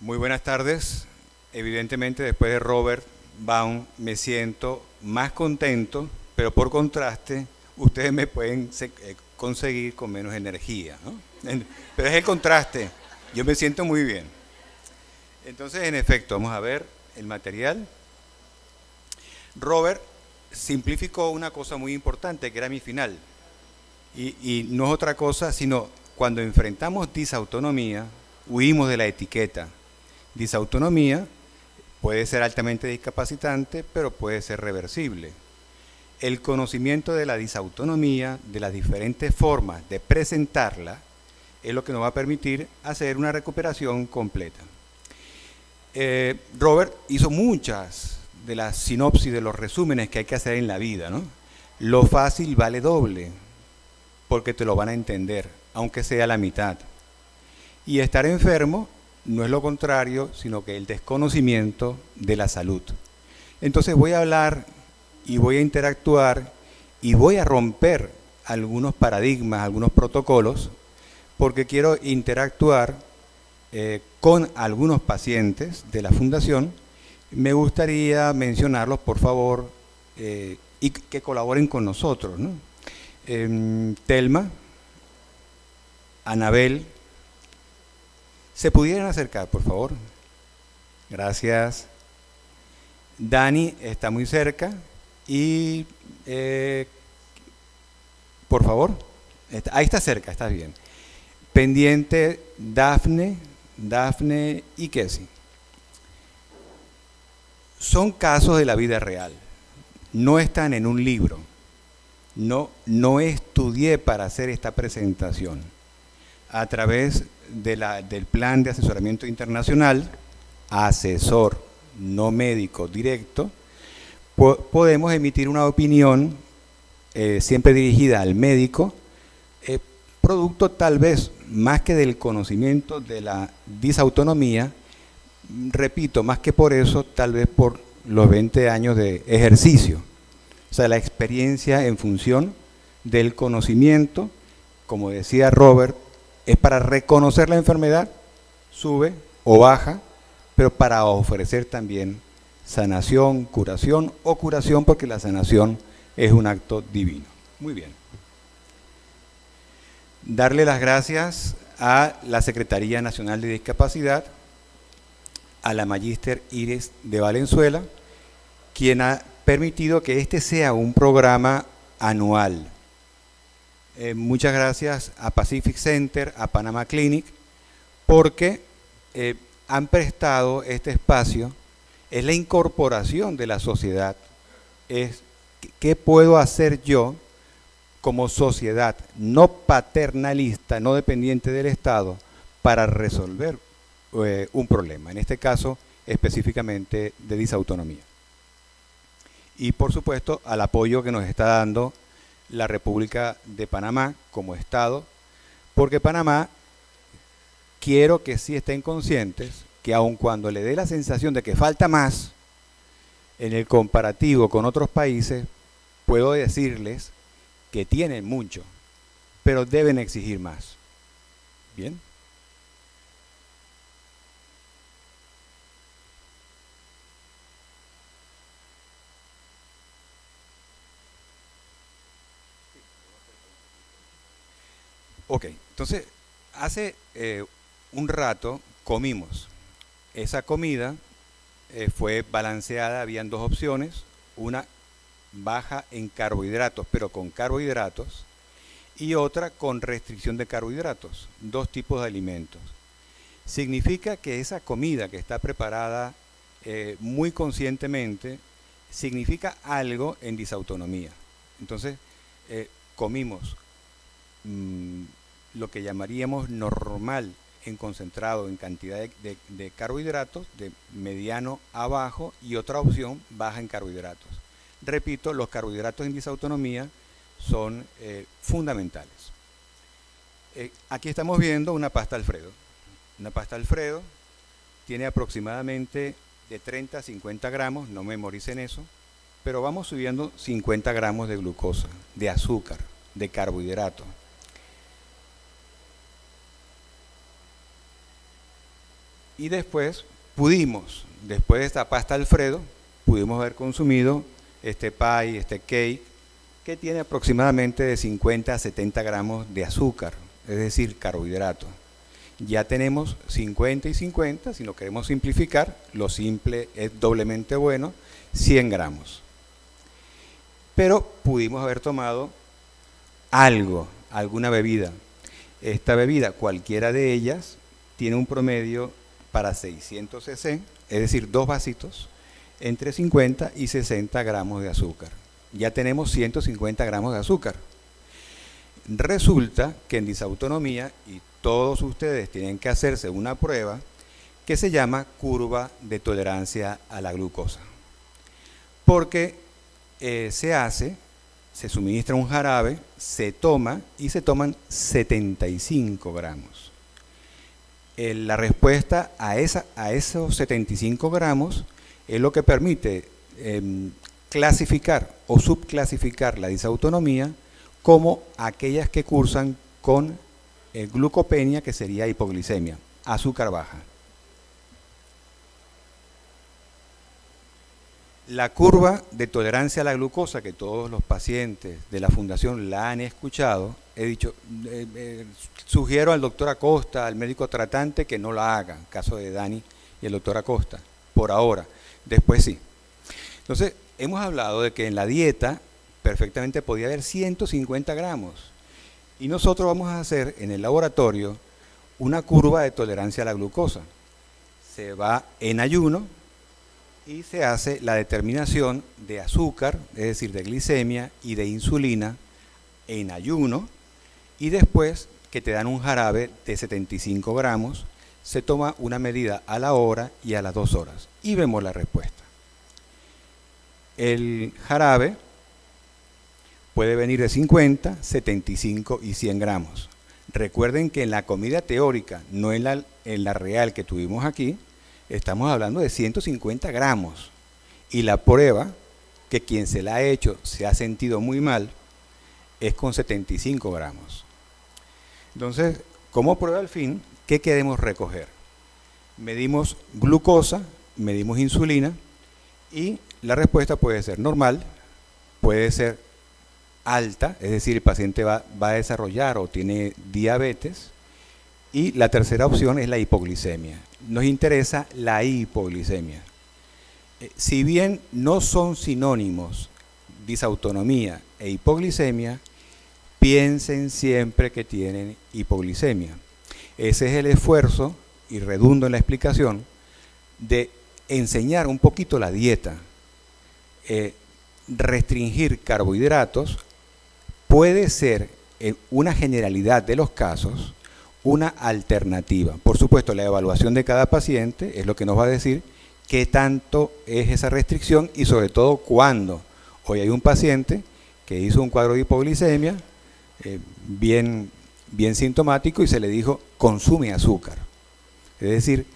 Muy buenas tardes. Evidentemente, después de Robert Baum, me siento más contento, pero por contraste, ustedes me pueden conseguir con menos energía, ¿no? Pero es el contraste. Yo me siento muy bien. Entonces, en efecto, vamos a ver el material. Robert simplificó una cosa muy importante, que era mi final. Y no es otra cosa, sino cuando enfrentamos disautonomía, huimos de la etiqueta. Disautonomía puede ser altamente discapacitante, pero puede ser reversible. El conocimiento de la disautonomía, de las diferentes formas de presentarla, es lo que nos va a permitir hacer una recuperación completa. Robert hizo muchas de las sinopsis, de los resúmenes que hay que hacer en la vida, ¿no? Lo fácil vale doble, porque te lo van a entender, aunque sea la mitad. Y estar enfermo no es lo contrario, sino que el desconocimiento de la salud. Entonces voy a hablar y voy a interactuar y voy a romper algunos paradigmas, algunos protocolos, porque quiero interactuar con algunos pacientes de la Fundación. Me gustaría mencionarlos, por favor, y que colaboren con nosotros, ¿no? Telma, Anabel, ¿se pudieran acercar, por favor? Gracias. Dani está muy cerca y, por favor, ahí está cerca, está bien. Pendiente Dafne y Kessie. Son casos de la vida real, no están en un libro. No estudié para hacer esta presentación. A través del plan de asesoramiento internacional, asesor, no médico directo, podemos emitir una opinión siempre dirigida al médico, producto tal vez más que del conocimiento de la disautonomía, repito, más que por eso, tal vez por los 20 años de ejercicio. O sea, la experiencia en función del conocimiento, como decía Robert, es para reconocer la enfermedad, sube o baja, pero para ofrecer también sanación, curación o curación, porque la sanación es un acto divino. Muy bien. Darle las gracias a la Secretaría Nacional de Discapacidad, a la Magíster Iris de Valenzuela, quien ha permitido que este sea un programa anual. Muchas gracias a Pacific Center, a Panama Clinic, porque han prestado este espacio. Es la incorporación de la sociedad. Es qué puedo hacer yo como sociedad no paternalista, no dependiente del Estado, para resolver un problema, en este caso específicamente de disautonomía. Y por supuesto al apoyo que nos está dando la República de Panamá como Estado, porque Panamá, quiero que sí estén conscientes que aun cuando le dé la sensación de que falta más en el comparativo con otros países, puedo decirles que tienen mucho, pero deben exigir más. ¿Bien? Ok, entonces, hace un rato comimos. Esa comida fue balanceada, habían dos opciones, una baja en carbohidratos, pero con carbohidratos, y otra con restricción de carbohidratos, dos tipos de alimentos. Significa que esa comida que está preparada muy conscientemente, significa algo en disautonomía. Entonces, comimos lo que llamaríamos normal en concentrado en cantidad de carbohidratos, de mediano a bajo, y otra opción baja en carbohidratos. Repito, los carbohidratos en disautonomía son fundamentales. Aquí estamos viendo una pasta Alfredo. Una pasta Alfredo tiene aproximadamente de 30 a 50 gramos, no memoricen eso, pero vamos subiendo 50 gramos de glucosa, de azúcar, de carbohidrato. Y después después de esta pasta Alfredo, pudimos haber consumido este pie, este cake, que tiene aproximadamente de 50 a 70 gramos de azúcar, es decir, carbohidratos. Ya tenemos 50 y 50, si lo queremos simplificar, lo simple es doblemente bueno, 100 gramos. Pero pudimos haber tomado alguna bebida. Esta bebida, cualquiera de ellas, tiene un promedio para 600 cc, es decir, 2 vasitos, entre 50 y 60 gramos de azúcar. Ya tenemos 150 gramos de azúcar. Resulta que en disautonomía, y todos ustedes tienen que hacerse una prueba que se llama curva de tolerancia a la glucosa. Porque se suministra un jarabe, se toma y se toman 75 gramos. La respuesta a esos 75 gramos es lo que permite clasificar o subclasificar la disautonomía como aquellas que cursan con glucopenia, que sería hipoglicemia, azúcar baja. La curva de tolerancia a la glucosa, que todos los pacientes de la fundación la han escuchado, sugiero al doctor Acosta, al médico tratante, que no la haga, caso de Dani y el doctor Acosta, por ahora, después sí. Entonces, hemos hablado de que en la dieta perfectamente podía haber 150 gramos, y nosotros vamos a hacer en el laboratorio una curva de tolerancia a la glucosa. Se va en ayuno y se hace la determinación de azúcar, es decir, de glicemia y de insulina en ayuno, y después que te dan un jarabe de 75 gramos, se toma una medida a la hora y a las 2 horas, y vemos la respuesta. El jarabe puede venir de 50, 75 y 100 gramos. Recuerden que en la comida teórica, no en la real que tuvimos aquí, estamos hablando de 150 gramos. Y la prueba, que quien se la ha hecho se ha sentido muy mal, es con 75 gramos. Entonces, como prueba al fin, ¿qué queremos recoger? Medimos glucosa, medimos insulina, y la respuesta puede ser normal, puede ser alta, es decir, el paciente va a desarrollar o tiene diabetes, y la tercera opción es la hipoglicemia. Nos interesa la hipoglicemia. Si bien no son sinónimos disautonomía e hipoglicemia, piensen siempre que tienen hipoglicemia. Ese es el esfuerzo, y redundo en la explicación, de enseñar un poquito la dieta. Restringir carbohidratos puede ser, en una generalidad de los casos, una alternativa. Por supuesto, la evaluación de cada paciente es lo que nos va a decir qué tanto es esa restricción y sobre todo cuándo. Hoy hay un paciente que hizo un cuadro de hipoglicemia bien sintomático, y se le dijo consume azúcar. Es decir,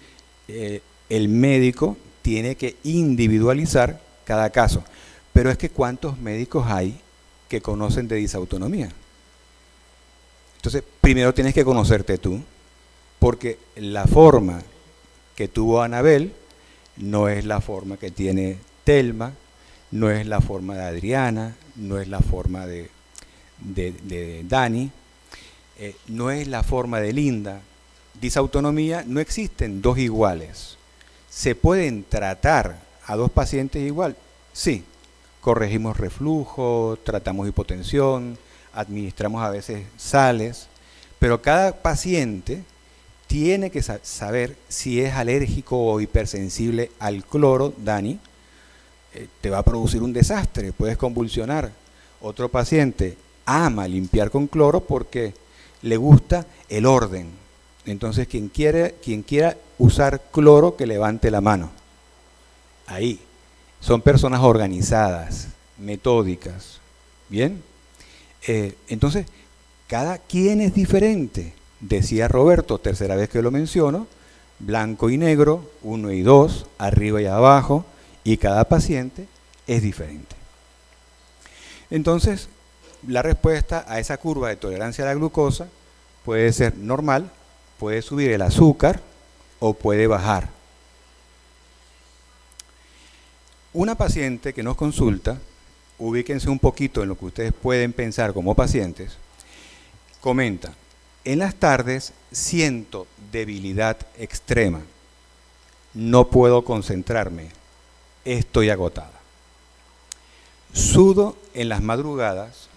el médico tiene que individualizar cada caso. Pero es que ¿cuántos médicos hay que conocen de disautonomía? Entonces, primero tienes que conocerte tú, porque la forma que tuvo Anabel no es la forma que tiene Telma, no es la forma de Adriana, no es la forma de Dani, no es la forma de Linda. Disautonomía, no existen dos iguales. ¿Se pueden tratar a dos pacientes igual? Sí. Corregimos reflujo, tratamos hipotensión, administramos a veces sales, pero cada paciente tiene que saber si es alérgico o hipersensible al cloro. Dani, te va a producir un desastre, puedes convulsionar. Otro paciente ama limpiar con cloro porque le gusta el orden. Entonces, quien quiera usar cloro, que levante la mano. Ahí. Son personas organizadas, metódicas. ¿Bien? Entonces, cada quien es diferente. Decía Roberto, tercera vez que lo menciono, blanco y negro, 1 y 2, arriba y abajo, y cada paciente es diferente. Entonces, la respuesta a esa curva de tolerancia a la glucosa puede ser normal, puede subir el azúcar, o puede bajar. Una paciente que nos consulta, ubíquense un poquito en lo que ustedes pueden pensar como pacientes, comenta: en las tardes siento debilidad extrema, no puedo concentrarme, estoy agotada. Sudo en las madrugadas,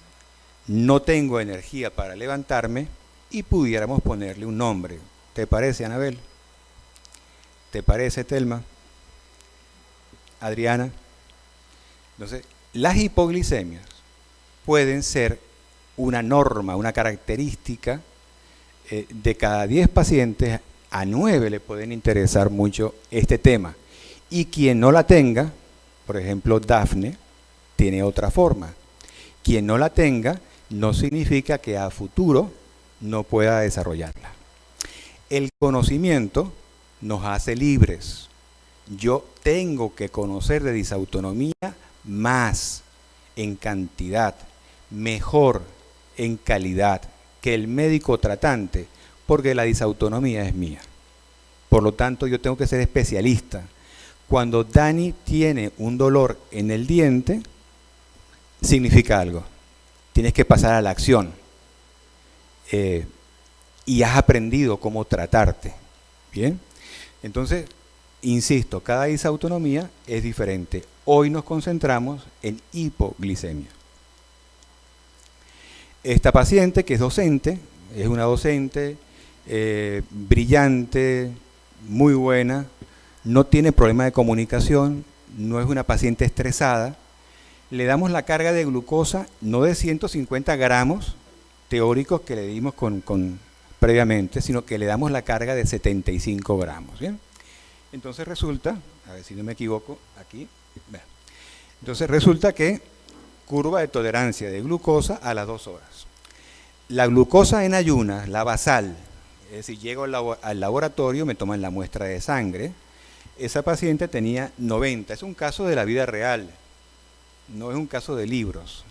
no tengo energía para levantarme y pudiéramos ponerle un nombre. ¿Te parece, Anabel? ¿Te parece, Telma? Adriana. Entonces, las hipoglicemias pueden ser una norma, una característica. De cada 10 pacientes, a 9 le pueden interesar mucho este tema. Y quien no la tenga, por ejemplo, Dafne, tiene otra forma. Quien no la tenga, no significa que a futuro no pueda desarrollarla. El conocimiento nos hace libres. Yo tengo que conocer de disautonomía más en cantidad, mejor en calidad que el médico tratante, porque la disautonomía es mía. Por lo tanto, yo tengo que ser especialista. Cuando Dani tiene un dolor en el diente, significa algo. Tienes que pasar a la acción. Y has aprendido cómo tratarte. ¿Bien? Entonces, insisto, cada disautonomía es diferente. Hoy nos concentramos en hipoglicemia. Esta paciente, que es docente, es una docente brillante, muy buena, no tiene problema de comunicación, no es una paciente estresada. Le damos la carga de glucosa no de 150 gramos teóricos que le dimos previamente, sino que le damos la carga de 75 gramos. ¿Bien? Entonces resulta, a ver si no me equivoco, aquí, entonces resulta que curva de tolerancia de glucosa a las 2 horas. La glucosa en ayunas, la basal, es decir, llego al laboratorio, me toman la muestra de sangre, esa paciente tenía 90, es un caso de la vida real, no es un caso de libros.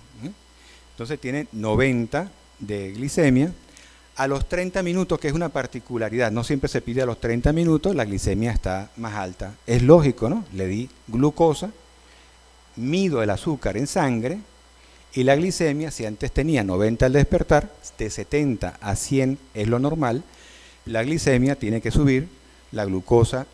Entonces tiene 90 de glicemia. A los 30 minutos, que es una particularidad, no siempre se pide a los 30 minutos, la glicemia está más alta. Es lógico, ¿no? Le di glucosa, mido el azúcar en sangre y la glicemia, si antes tenía 90 al despertar, de 70 a 100 es lo normal, la glicemia tiene que subir, la glucosa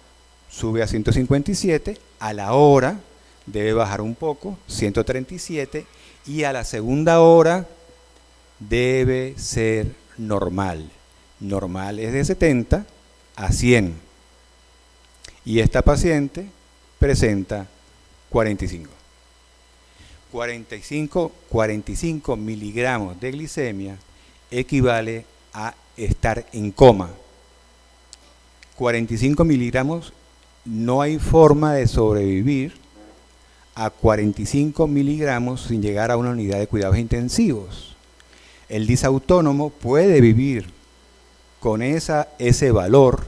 sube a 157, a la hora debe bajar un poco, 137, y a la segunda hora debe ser normal. Normal es de 70 a 100. Y esta paciente presenta 45. 45 miligramos de glicemia equivale a estar en coma. 45 miligramos, no hay forma de sobrevivir a 45 miligramos sin llegar a una unidad de cuidados intensivos. El disautónomo puede vivir con ese valor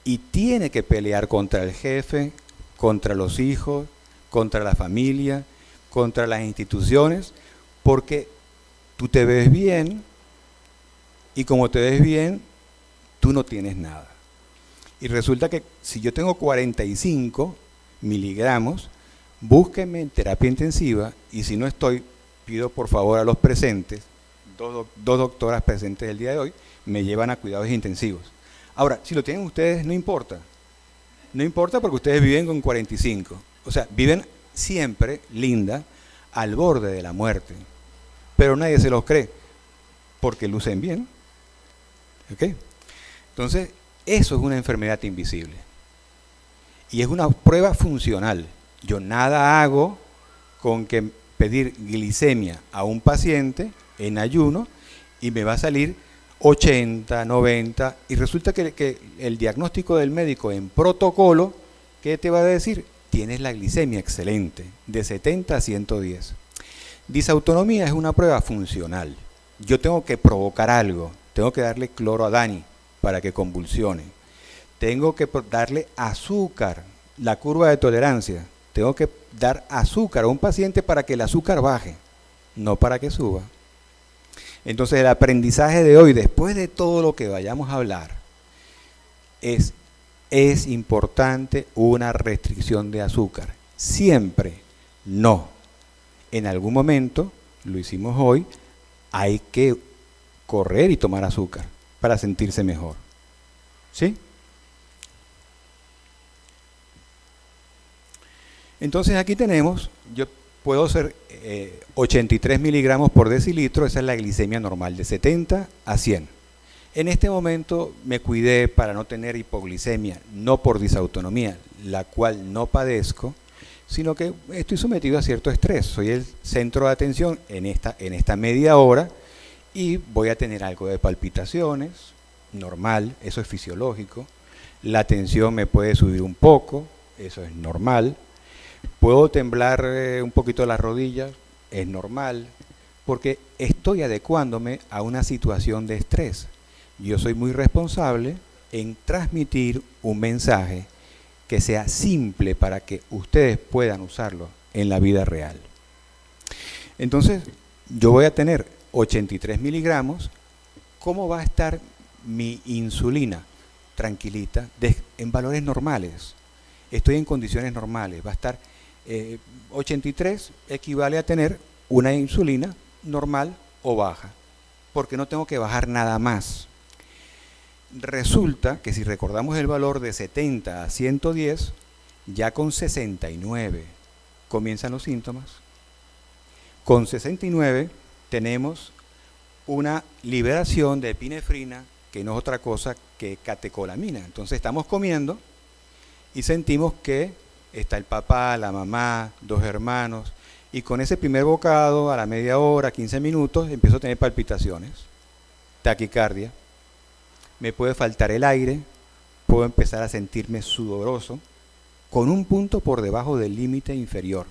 y tiene que pelear contra el jefe, contra los hijos, contra la familia, contra las instituciones, porque tú te ves bien y como te ves bien, tú no tienes nada. Y resulta que si yo tengo 45 miligramos, búsquenme en terapia intensiva y si no estoy, pido por favor a los presentes, dos doctoras presentes el día de hoy, me llevan a cuidados intensivos. Ahora, si lo tienen ustedes, no importa. No importa porque ustedes viven con 45. O sea, viven siempre, Linda, al borde de la muerte. Pero nadie se los cree porque lucen bien. ¿Ok? Entonces, eso es una enfermedad invisible. Y es una prueba funcional. Yo nada hago con que pedir glicemia a un paciente en ayuno y me va a salir 80, 90 y resulta que el diagnóstico del médico en protocolo, ¿qué te va a decir? Tienes la glicemia excelente, de 70 a 110. Disautonomía es una prueba funcional. Yo tengo que provocar algo, tengo que darle cloro a Dani para que convulsione. Tengo que darle azúcar, la curva de tolerancia. Tengo que dar azúcar a un paciente para que el azúcar baje, no para que suba. Entonces el aprendizaje de hoy, después de todo lo que vayamos a hablar, es es importante una restricción de azúcar. Siempre no. En algún momento, lo hicimos hoy, hay que correr y tomar azúcar para sentirse mejor. ¿Sí? Entonces aquí tenemos, yo puedo hacer 83 miligramos por decilitro, esa es la glicemia normal, de 70 a 100. En este momento me cuidé para no tener hipoglicemia, no por disautonomía, la cual no padezco, sino que estoy sometido a cierto estrés. Soy el centro de atención en esta media hora y voy a tener algo de palpitaciones, normal, eso es fisiológico. La tensión me puede subir un poco, eso es normal. Puedo temblar un poquito las rodillas, es normal, porque estoy adecuándome a una situación de estrés. Yo soy muy responsable en transmitir un mensaje que sea simple para que ustedes puedan usarlo en la vida real. Entonces, yo voy a tener 83 miligramos. ¿Cómo va a estar mi insulina? Tranquilita, en valores normales. Estoy en condiciones normales. Va a estar 83 equivale a tener una insulina normal o baja, porque no tengo que bajar nada más. Resulta que si recordamos el valor de 70 a 110, ya con 69 comienzan los síntomas. Con 69 tenemos una liberación de epinefrina, que no es otra cosa que catecolamina. Entonces estamos comiendo y sentimos que está el papá, la mamá, 2 hermanos, y con ese primer bocado, a la media hora, 15 minutos, empiezo a tener palpitaciones, taquicardia, me puede faltar el aire, puedo empezar a sentirme sudoroso, con un punto por debajo del límite inferior,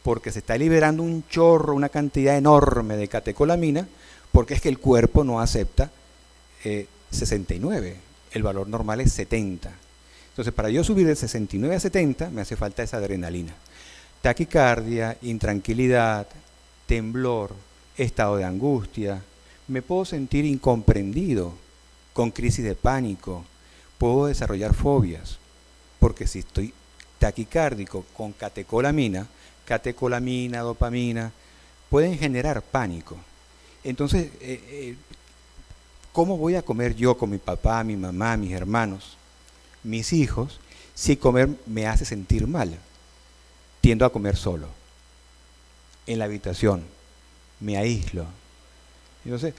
porque se está liberando un chorro, una cantidad enorme de catecolamina, porque es que el cuerpo no acepta 69, el valor normal es 70. Entonces, para yo subir de 69 a 70, me hace falta esa adrenalina. Taquicardia, intranquilidad, temblor, estado de angustia, me puedo sentir incomprendido, con crisis de pánico, puedo desarrollar fobias, porque si estoy taquicárdico con catecolamina, dopamina, pueden generar pánico. Entonces, ¿cómo voy a comer yo con mi papá, mi mamá, mis hermanos, mis hijos, si comer me hace sentir mal? Tiendo a comer solo, en la habitación, me aíslo. Entonces,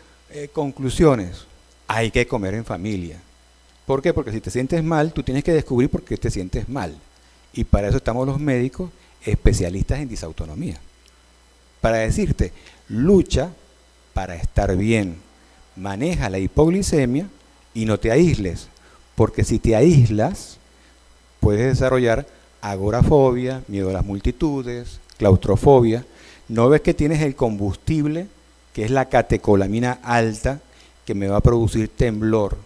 conclusiones, hay que comer en familia. ¿Por qué? Porque si te sientes mal, tú tienes que descubrir por qué te sientes mal. Y para eso estamos los médicos especialistas en disautonomía. Para decirte, lucha para estar bien, maneja la hipoglicemia y no te aísles. Porque si te aíslas, puedes desarrollar agorafobia, miedo a las multitudes, claustrofobia. ¿No ves que tienes el combustible, que es la catecolamina alta, que me va a producir temblor,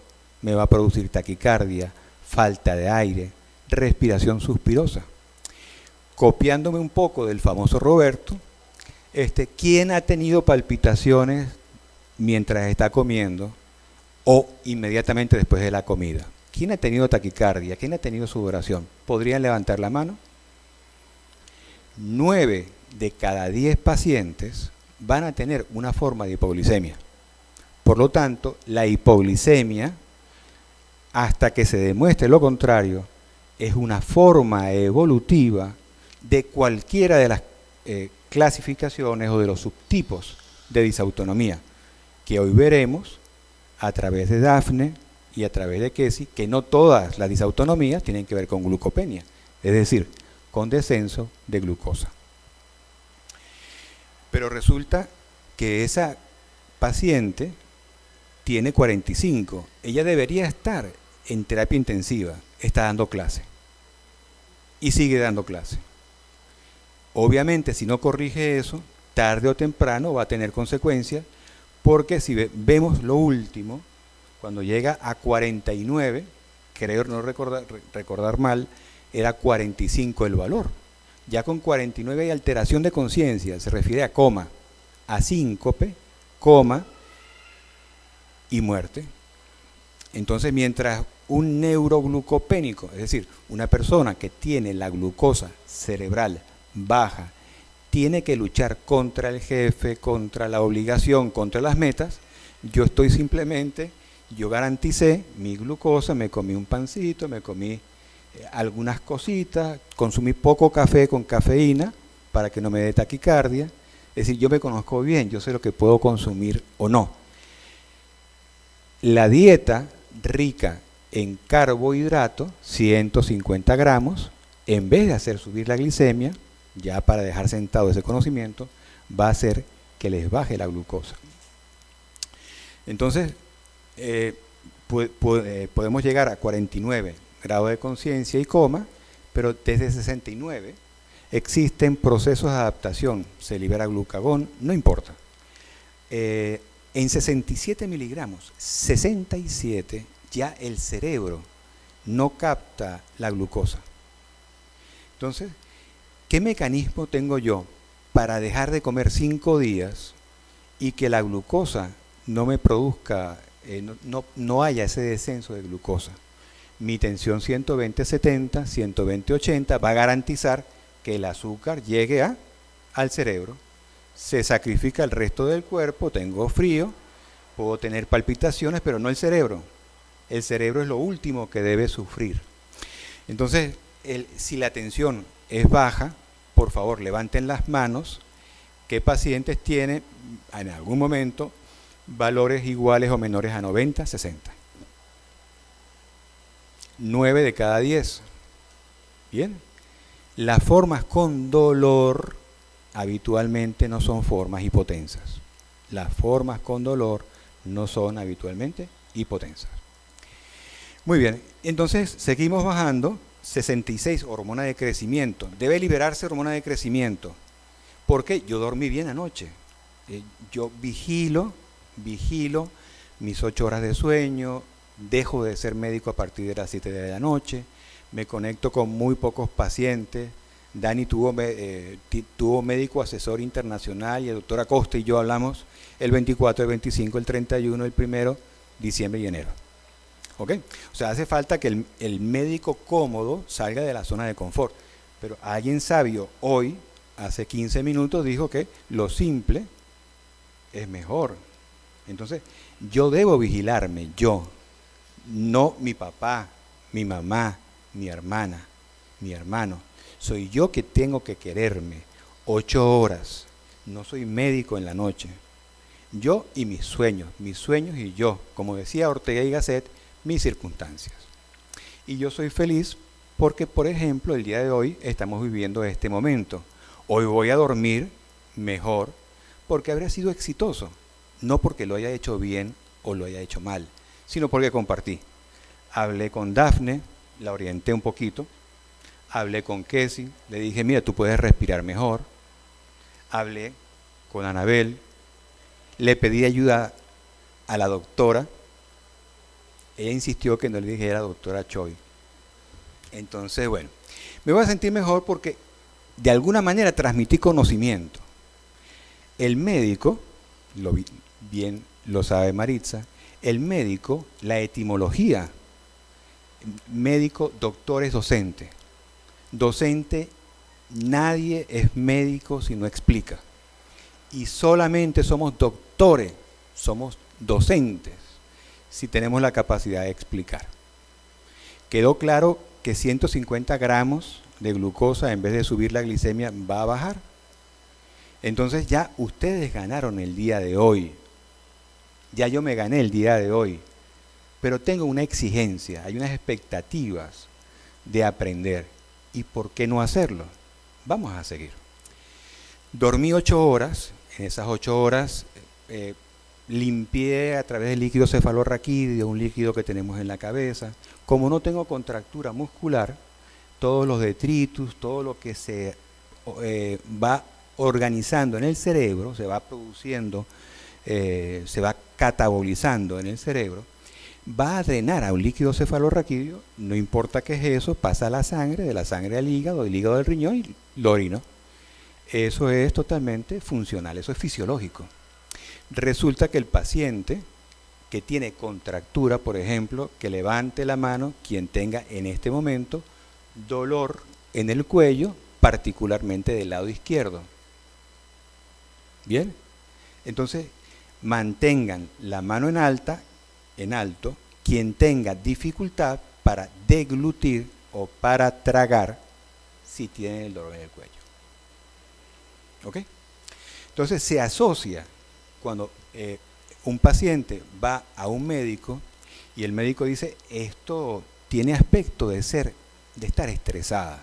me va a producir taquicardia, falta de aire, respiración suspirosa? Copiándome un poco del famoso Roberto, ¿quién ha tenido palpitaciones mientras está comiendo o inmediatamente después de la comida? ¿Quién ha tenido taquicardia? ¿Quién ha tenido sudoración? ¿Podrían levantar la mano? 9 de cada 10 pacientes van a tener una forma de hipoglicemia. Por lo tanto, la hipoglicemia, hasta que se demuestre lo contrario, es una forma evolutiva de cualquiera de las clasificaciones o de los subtipos de disautonomía, que hoy veremos a través de Dafne y a través de Kesey, que no todas las disautonomías tienen que ver con glucopenia, es decir, con descenso de glucosa. Pero resulta que esa paciente tiene 45, ella debería estar en terapia intensiva, está dando clase y sigue dando clase. Obviamente, si no corrige eso, tarde o temprano va a tener consecuencias, porque si vemos lo último, cuando llega a 49, creo no recordar mal, era 45 el valor. Ya con 49 hay alteración de conciencia, se refiere a coma, a síncope, coma y muerte. Entonces, mientras un neuroglucopénico, es decir, una persona que tiene la glucosa cerebral baja, tiene que luchar contra el jefe, contra la obligación, contra las metas. Yo garanticé mi glucosa, me comí un pancito, me comí algunas cositas, consumí poco café con cafeína para que no me dé taquicardia. Es decir, yo me conozco bien, yo sé lo que puedo consumir o no. La dieta rica en carbohidratos, 150 gramos, en vez de hacer subir la glicemia, ya para dejar sentado ese conocimiento, va a hacer que les baje la glucosa. Entonces, podemos llegar a 49 grados de conciencia y coma, pero desde 69 existen procesos de adaptación, se libera glucagón, no importa. En 67 miligramos, 67, ya el cerebro no capta la glucosa. Entonces, ¿qué mecanismo tengo yo para dejar de comer 5 días y que la glucosa no me produzca, no haya ese descenso de glucosa? Mi tensión 120/70, 120/80 va a garantizar que el azúcar llegue al cerebro. Se sacrifica el resto del cuerpo, tengo frío, puedo tener palpitaciones, pero no el cerebro. El cerebro es lo último que debe sufrir. Entonces, si la tensión es baja, por favor levanten las manos. ¿Qué pacientes tienen en algún momento valores iguales o menores a 90, 60? 9 de cada 10. Bien. Las formas con dolor habitualmente no son formas hipotensas. Las formas con dolor no son habitualmente hipotensas. Muy bien, entonces seguimos bajando. 66, hormona de crecimiento. Debe liberarse hormona de crecimiento. ¿Por qué? Yo dormí bien anoche. Yo vigilo mis 8 horas de sueño, dejo de ser médico a partir de las 7 de la noche, me conecto con muy pocos pacientes. Dani tuvo médico asesor internacional y el doctor Acosta y yo hablamos el 24, el 25, el 31, el 1, diciembre y enero. ¿Ok? O sea, hace falta que el médico cómodo salga de la zona de confort. Pero alguien sabio hoy, hace 15 minutos, dijo que lo simple es mejor. Entonces, yo debo vigilarme, yo, no mi papá, mi mamá, mi hermana, mi hermano. Soy yo que tengo que quererme 8 horas. No soy médico en la noche. Yo y mis sueños y yo, como decía Ortega y Gasset, mis circunstancias. Y yo soy feliz porque, por ejemplo, el día de hoy estamos viviendo este momento. Hoy voy a dormir mejor porque habré sido exitoso, no porque lo haya hecho bien o lo haya hecho mal, sino porque compartí. Hablé con Dafne, la orienté un poquito, hablé con Kessie, le dije, mira, tú puedes respirar mejor. Hablé con Anabel, le pedí ayuda a la doctora. Ella insistió que no le dijera doctora Choi. Entonces, bueno, me voy a sentir mejor porque de alguna manera transmití conocimiento. El médico, bien lo sabe Maritza, el médico, la etimología, médico, doctor es docente. Docente, nadie es médico si no explica. Y solamente somos doctores, somos docentes, si tenemos la capacidad de explicar. Quedó claro que 150 gramos de glucosa, en vez de subir la glicemia, va a bajar. Entonces ya ustedes ganaron el día de hoy. Ya yo me gané el día de hoy. Pero tengo una exigencia, hay unas expectativas de aprender. ¿Y por qué no hacerlo? Vamos a seguir. Dormí 8 horas. En esas 8 horas limpié a través del líquido cefalorraquídeo, un líquido que tenemos en la cabeza. Como no tengo contractura muscular, todos los detritus, todo lo que se va organizando en el cerebro, se va produciendo, se va catabolizando en el cerebro, va a drenar a un líquido cefalorraquídeo, no importa qué es eso, pasa a la sangre, de la sangre al hígado, del hígado al riñón y lo orino. Eso es totalmente funcional, eso es fisiológico. Resulta que el paciente que tiene contractura, por ejemplo, que levante la mano quien tenga en este momento dolor en el cuello, particularmente del lado izquierdo. ¿Bien? Entonces, mantengan la mano en alto, quien tenga dificultad para deglutir o para tragar si tiene el dolor en el cuello. ¿Ok? Entonces se asocia cuando un paciente va a un médico y el médico dice, esto tiene aspecto de estar estresada.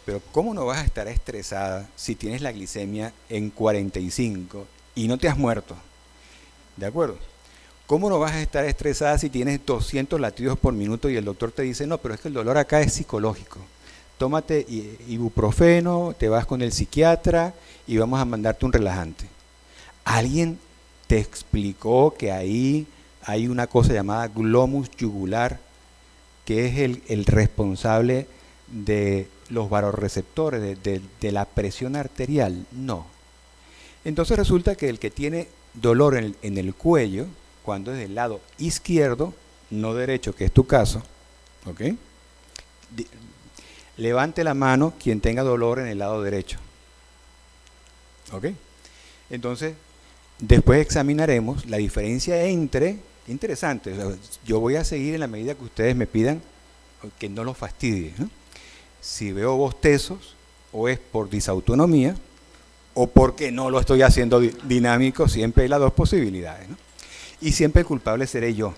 Pero ¿cómo no vas a estar estresada si tienes la glicemia en 45 y no te has muerto? ¿De acuerdo? ¿Cómo no vas a estar estresada si tienes 200 latidos por minuto y el doctor te dice, no, pero es que el dolor acá es psicológico? Tómate ibuprofeno, te vas con el psiquiatra y vamos a mandarte un relajante. ¿Alguien te explicó que ahí hay una cosa llamada glomus yugular, que es el responsable de los vasoreceptores, de la presión arterial? No. Entonces resulta que el que tiene dolor en el cuello, cuando es del lado izquierdo, no derecho, que es tu caso, ¿ok? Levante la mano quien tenga dolor en el lado derecho. ¿Ok? Entonces, después examinaremos la diferencia entre, interesante, o sea, yo voy a seguir en la medida que ustedes me pidan que no los fastidie, ¿no? Si veo bostezos, o es por disautonomía, o porque no lo estoy haciendo dinámico, siempre hay las dos posibilidades, ¿no? Y siempre el culpable seré yo.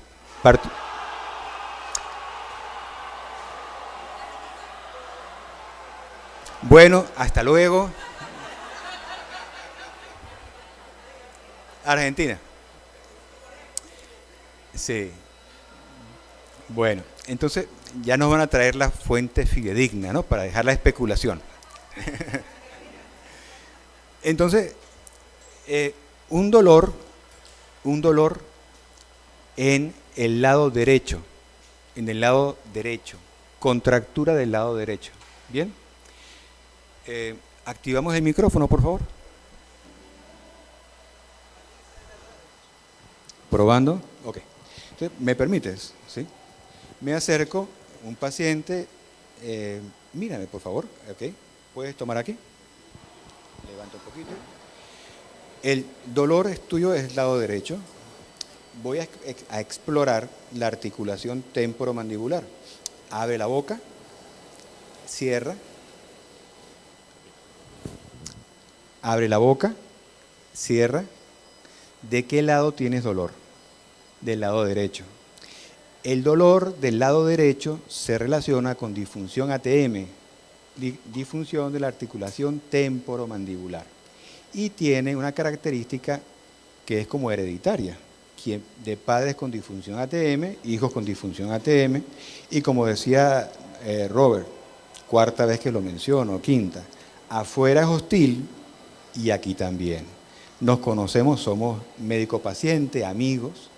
Bueno, hasta luego. Argentina. Sí. Bueno, entonces ya nos van a traer la fuente fidedigna, ¿no? Para dejar la especulación. Entonces, un dolor en el lado derecho, contractura del lado derecho. ¿Bien? Activamos el micrófono, por favor. Probando. Ok. Entonces, ¿me permites? ¿Sí? Me acerco, un paciente, mírame, por favor. Ok. ¿Puedes tomar aquí? Levanto un poquito. El dolor es tuyo, es lado derecho. Voy a explorar la articulación temporomandibular. Abre la boca, cierra. Abre la boca, cierra. ¿De qué lado tienes dolor? Del lado derecho. El dolor del lado derecho se relaciona con disfunción ATM, disfunción de la articulación temporomandibular. Y tiene una característica que es como hereditaria, de padres con disfunción ATM, hijos con disfunción ATM, y como decía Robert, cuarta vez que lo menciono, quinta, afuera es hostil y aquí también. Nos conocemos, somos médico-paciente, amigos,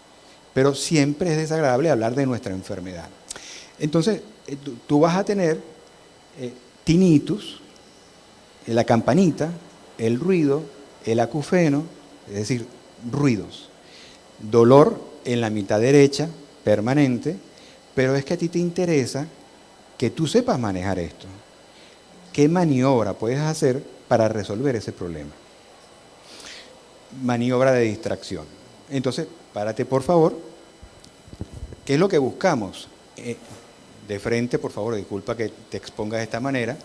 pero siempre es desagradable hablar de nuestra enfermedad. Entonces, tú vas a tener tinnitus, la campanita, el ruido, el acufeno, es decir, ruidos. Dolor en la mitad derecha, permanente, pero es que a ti te interesa que tú sepas manejar esto. ¿Qué maniobra puedes hacer para resolver ese problema? Maniobra de distracción. Entonces, párate por favor. ¿Qué es lo que buscamos? De frente, por favor, disculpa que te exponga de esta manera.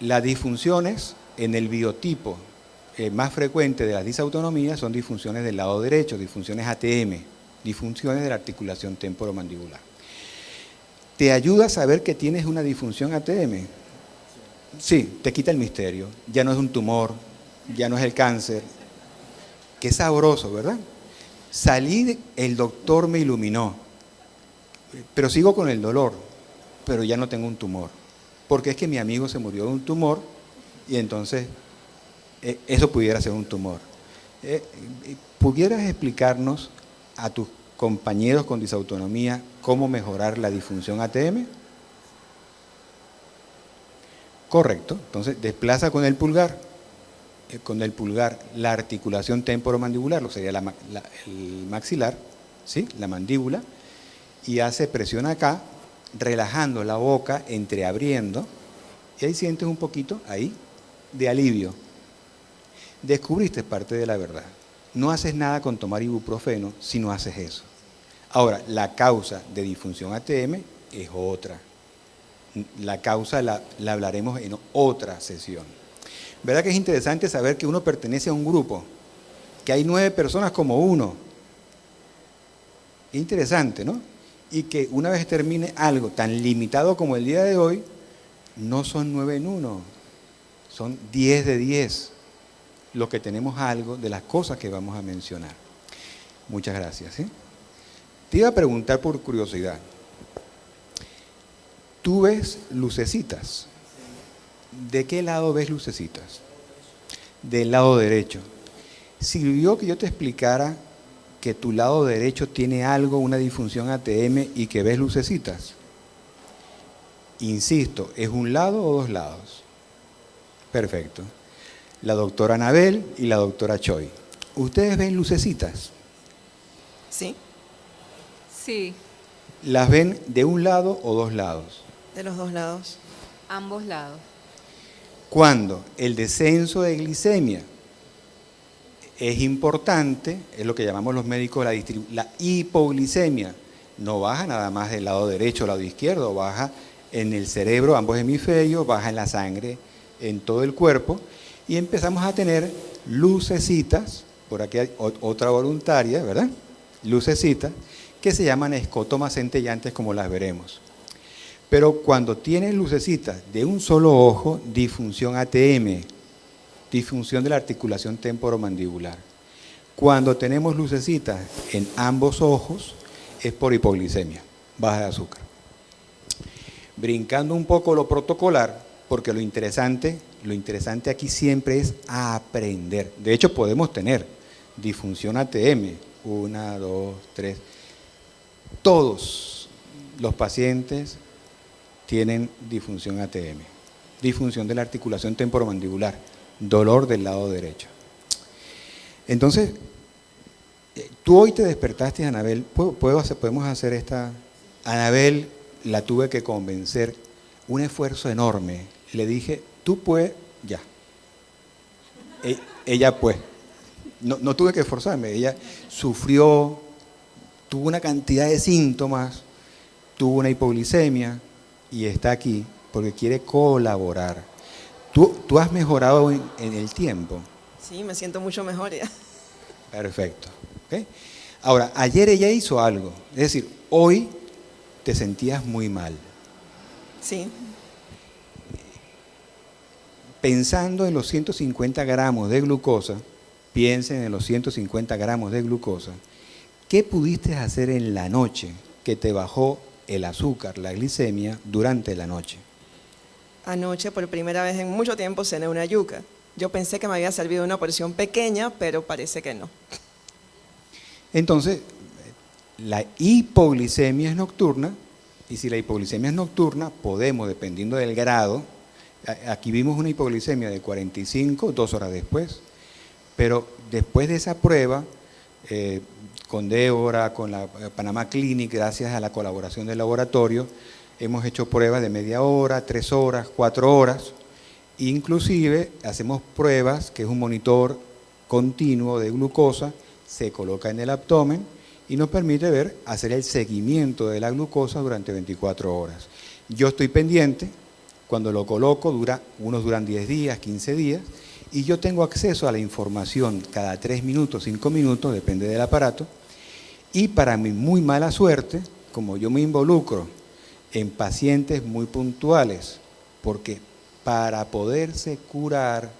Las disfunciones en el biotipo más frecuente de las disautonomías son disfunciones del lado derecho, disfunciones ATM, disfunciones de la articulación temporomandibular. ¿Te ayuda a saber que tienes una disfunción ATM? Sí, te quita el misterio. Ya no es un tumor, ya no es el cáncer. Qué sabroso, ¿verdad? Salí, el doctor me iluminó, pero sigo con el dolor, pero ya no tengo un tumor. Porque es que mi amigo se murió de un tumor y entonces eso pudiera ser un tumor. ¿Pudieras explicarnos a tus compañeros con disautonomía cómo mejorar la disfunción ATM? Correcto. Entonces desplaza con el pulgar la articulación temporomandibular, lo sería el maxilar, ¿sí? La mandíbula, y hace presión acá, relajando la boca, entreabriendo, y ahí sientes un poquito, ahí, de alivio. Descubriste parte de la verdad. No haces nada con tomar ibuprofeno si no haces eso. Ahora, la causa de disfunción ATM es otra. La causa la hablaremos en otra sesión. ¿Verdad que es interesante saber que uno pertenece a un grupo? Que hay 9 personas como uno. Es interesante, ¿no? Y que una vez termine algo tan limitado como el día de hoy, no son 9 en 1, son 10 de 10 los que tenemos algo de las cosas que vamos a mencionar. Muchas gracias. ¿Sí? Te iba a preguntar por curiosidad. ¿Tú ves lucecitas? ¿De qué lado ves lucecitas? Del lado derecho. ¿Sirvió que yo te explicara que tu lado derecho tiene algo, una disfunción ATM y que ves lucecitas? Insisto, ¿es un lado o 2 lados? Perfecto. La doctora Anabel y la doctora Choi. ¿Ustedes ven lucecitas? Sí, Sí, ¿Las ven de un lado o 2 lados? de los 2 lados. ambos lados. Cuando el descenso de glicemia es importante, es lo que llamamos los médicos la hipoglicemia, no baja nada más del lado derecho o lado izquierdo, baja en el cerebro, ambos hemisferios, baja en la sangre, en todo el cuerpo, y empezamos a tener lucecitas, por aquí hay otra voluntaria, ¿verdad? Lucecitas, que se llaman escotomas centellantes, como las veremos. Pero cuando tienes lucecitas de un solo ojo, disfunción ATM, disfunción de la articulación temporomandibular. Cuando tenemos lucecitas en ambos ojos, es por hipoglicemia, baja de azúcar. Brincando un poco lo protocolar, porque lo interesante aquí siempre es aprender. De hecho, podemos tener disfunción ATM, 1, 2, 3. Todos los pacientes tienen disfunción ATM, disfunción de la articulación temporomandibular, dolor del lado derecho. Entonces, tú hoy te despertaste, Anabel, podemos hacer esta. Anabel la tuve que convencer, un esfuerzo enorme. Le dije, tú puedes, ya. Ella pues, no tuve que esforzarme, ella sufrió, tuvo una cantidad de síntomas, tuvo una hipoglicemia y está aquí porque quiere colaborar. ¿Tú has mejorado en el tiempo? Sí, me siento mucho mejor ya. Perfecto. ¿Okay? Ahora, ayer ella hizo algo, es decir, hoy te sentías muy mal. Sí, Pensando en los 150 gramos de glucosa, piensen en los 150 gramos de glucosa, ¿qué pudiste hacer en la noche que te bajó el azúcar, la glicemia, durante la noche? anoche por primera vez en mucho tiempo cené una yuca. Yo pensé que me había servido una porción pequeña, pero parece que no. Entonces, la hipoglicemia es nocturna, y si la hipoglicemia es nocturna, podemos, dependiendo del grado, aquí vimos una hipoglicemia de 45, 2 horas después, pero después de esa prueba, con Débora, con la Panamá Clinic, gracias a la colaboración del laboratorio, hemos hecho pruebas de media hora, 3 horas, 4 horas, inclusive hacemos pruebas, que es un monitor continuo de glucosa, se coloca en el abdomen y nos permite hacer el seguimiento de la glucosa durante 24 horas. Yo estoy pendiente, cuando lo coloco, unos duran 10 días, 15 días, y yo tengo acceso a la información cada 3 minutos, 5 minutos, depende del aparato, y para mi muy mala suerte, como yo me involucro en pacientes muy puntuales, porque para poderse curar,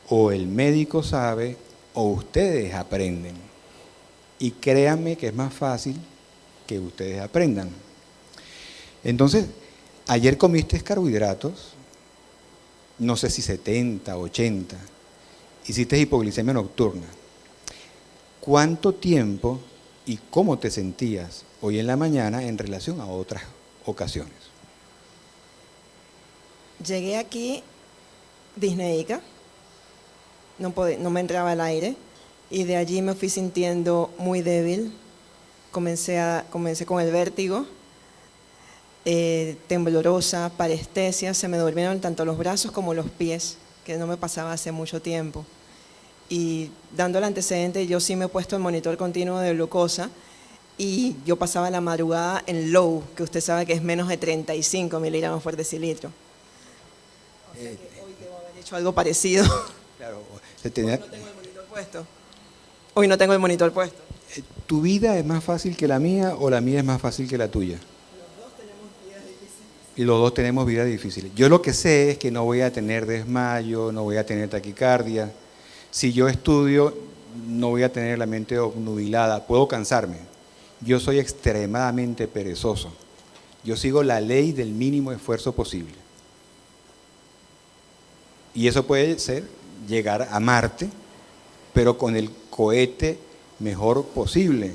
o el médico sabe, o ustedes aprenden. Y créanme que es más fácil que ustedes aprendan. Entonces, ayer comiste carbohidratos, no sé si 70, 80, hiciste hipoglicemia nocturna. ¿Cuánto tiempo y cómo te sentías hoy en la mañana en relación a otras ocasiones? Llegué aquí disneica, no me entraba el aire, y de allí me fui sintiendo muy débil, comencé con el vértigo, temblorosa, parestesia, se me durmieron tanto los brazos como los pies, que no me pasaba hace mucho tiempo. Y dando el antecedente, yo sí me he puesto el monitor continuo de glucosa y yo pasaba la madrugada en low, que usted sabe que es menos de 35 miligramos por decilitro. O sea que hoy debo haber hecho algo parecido. Claro, Hoy no tengo el monitor puesto. Hoy no tengo el monitor puesto. ¿Tu vida es más fácil que la mía o la mía es más fácil que la tuya? Los dos tenemos vidas difíciles. Y los dos tenemos vidas difíciles. Yo lo que sé es que no voy a tener desmayo, no voy a tener taquicardia. Si yo estudio, no voy a tener la mente obnubilada, puedo cansarme. Yo soy extremadamente perezoso. Yo sigo la ley del mínimo esfuerzo posible. Y eso puede ser llegar a Marte, pero con el cohete mejor posible.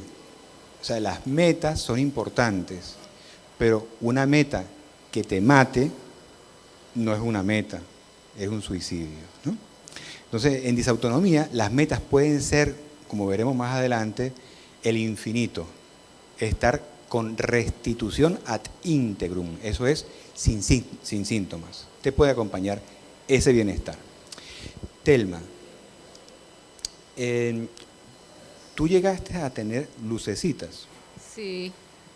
O sea, las metas son importantes, pero una meta que te mate no es una meta, es un suicidio, ¿no? Entonces, en disautonomía, las metas pueden ser, como veremos más adelante, el infinito, estar con restitución ad integrum, eso es sin síntomas. Te puede acompañar ese bienestar. Telma, tú llegaste a tener lucecitas. Sí,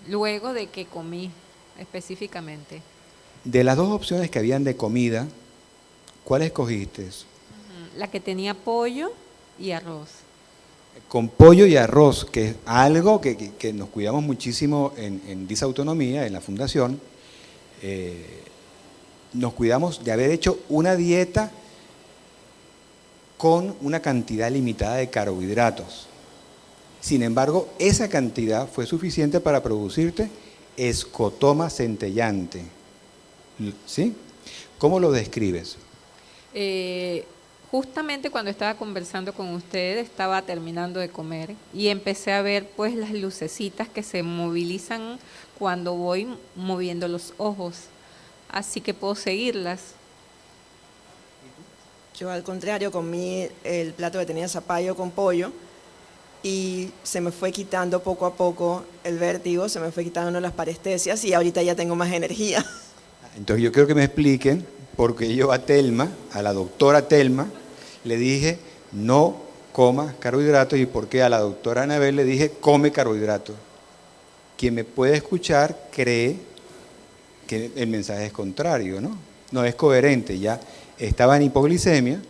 luego de que comí específicamente. De las dos opciones que habían de comida, ¿cuál escogiste? La que tenía pollo y arroz. Con pollo y arroz, que es algo que nos cuidamos muchísimo en disautonomía, en la fundación, nos cuidamos de haber hecho una dieta con una cantidad limitada de carbohidratos. Sin embargo, esa cantidad fue suficiente para producirte escotoma centellante. ¿Sí? ¿Cómo lo describes? Justamente cuando estaba conversando con usted, estaba terminando de comer y empecé a ver pues las lucecitas que se movilizan cuando voy moviendo los ojos. Así que puedo seguirlas. Yo al contrario comí el plato que tenía zapallo con pollo y se me fue quitando poco a poco el vértigo, se me fue quitando las parestesias y ahorita ya tengo más energía. Entonces yo quiero que me expliquen, porque yo a Telma, a la doctora Telma, le dije no comas carbohidratos y por qué a la doctora Anabel le dije come carbohidratos. Quien me puede escuchar cree que el mensaje es contrario, ¿no? No es coherente, ya estaba en hipoglicemia,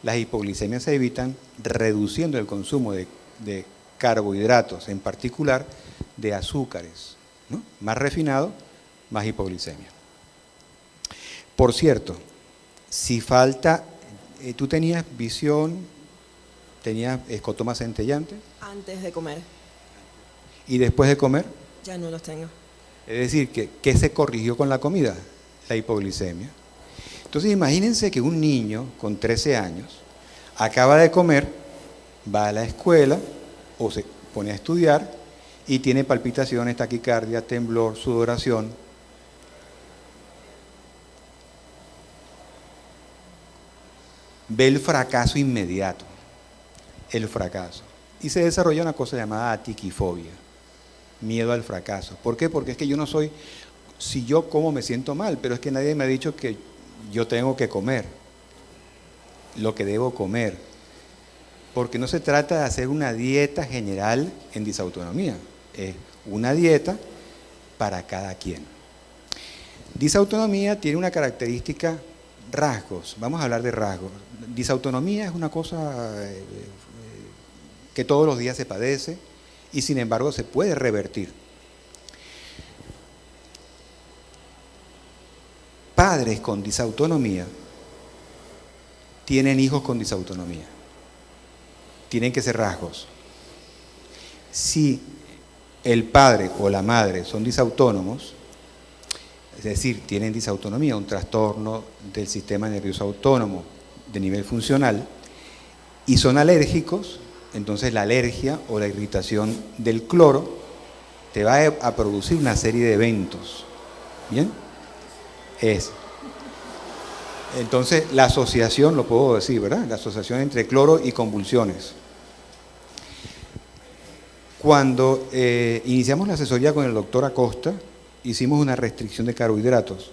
las hipoglicemias se evitan reduciendo el consumo de carbohidratos, en particular de azúcares, ¿no? Más refinado, más hipoglicemia. Por cierto, si falta, ¿tú tenías visión, tenías escotoma centellante? Antes de comer, ¿Y después de comer? ya no los tengo. Es decir, ¿qué se corrigió con la comida? La hipoglicemia. Entonces imagínense que un niño con 13 años acaba de comer, va a la escuela o se pone a estudiar y tiene palpitaciones, taquicardia, temblor, sudoración. Ve el fracaso inmediato, el fracaso. Y se desarrolla una cosa llamada atiquifobia, miedo al fracaso. ¿Por qué? Porque es que yo no soy, si yo como me siento mal, pero es que nadie me ha dicho que yo tengo que comer lo que debo comer. Porque no se trata de hacer una dieta general en disautonomía, es una dieta para cada quien. Disautonomía tiene una característica, rasgos, vamos a hablar de rasgos. Disautonomía es una cosa que todos los días se padece y sin embargo se puede revertir. Padres con disautonomía tienen hijos con disautonomía. Tienen que ser rasgos. Si el padre o la madre son disautónomos, es decir, tienen disautonomía, un trastorno del sistema nervioso autónomo de nivel funcional, y son alérgicos, entonces la alergia o la irritación del cloro te va a producir una serie de eventos. ¿Bien? Entonces la asociación, lo puedo decir, ¿verdad? La asociación entre cloro y convulsiones. Cuando iniciamos la asesoría con el doctor Acosta, hicimos una restricción de carbohidratos.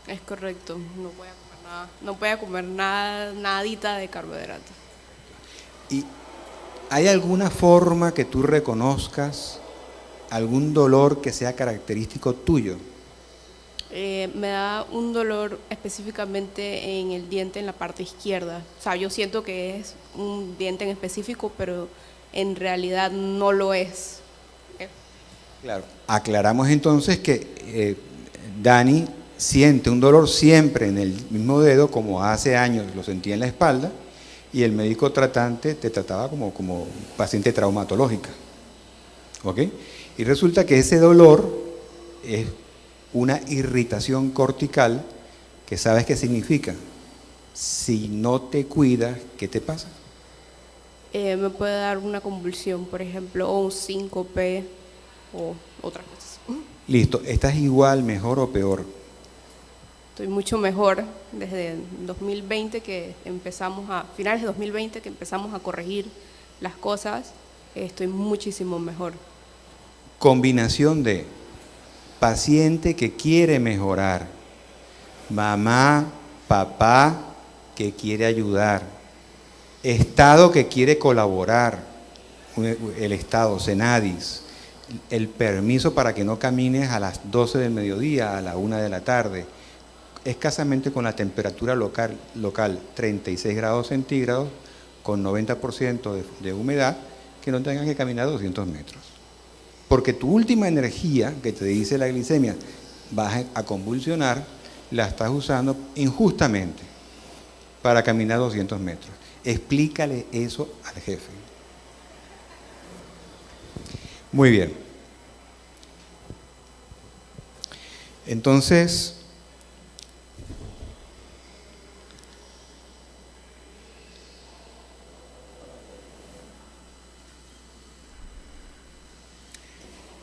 Es correcto, no voy a comer nada, no voy a comer nada, nadita de carbohidratos. ¿Y hay alguna forma que tú reconozcas algún dolor que sea característico tuyo? Me da un dolor específicamente en el diente en la parte izquierda. O sea, yo siento que es un diente en específico, pero en realidad no lo es. Claro. Aclaramos entonces que Dani siente un dolor siempre en el mismo dedo, como hace años lo sentía en la espalda, y el médico tratante te trataba como paciente traumatológica. ¿Ok? Y resulta que ese dolor es una irritación cortical, que ¿sabes qué significa? Si no te cuidas, ¿qué te pasa? Me puede dar una convulsión, por ejemplo, o un síncope o otras cosas. Listo, ¿estás igual, mejor o peor? Estoy mucho mejor desde 2020 que empezamos finales de 2020 que empezamos a corregir las cosas, estoy muchísimo mejor. Combinación de paciente que quiere mejorar, mamá, papá que quiere ayudar, Estado que quiere colaborar, el Estado, Senadis, el permiso para que no camines a las 12 del mediodía, a la 1 de la tarde, escasamente con la temperatura local 36 grados centígrados, con 90% de humedad, que no tengan que caminar 200 metros. Porque tu última energía, que te dice la glicemia, vas a convulsionar, la estás usando injustamente para caminar 200 metros. Explícale eso al jefe. Muy bien. Entonces,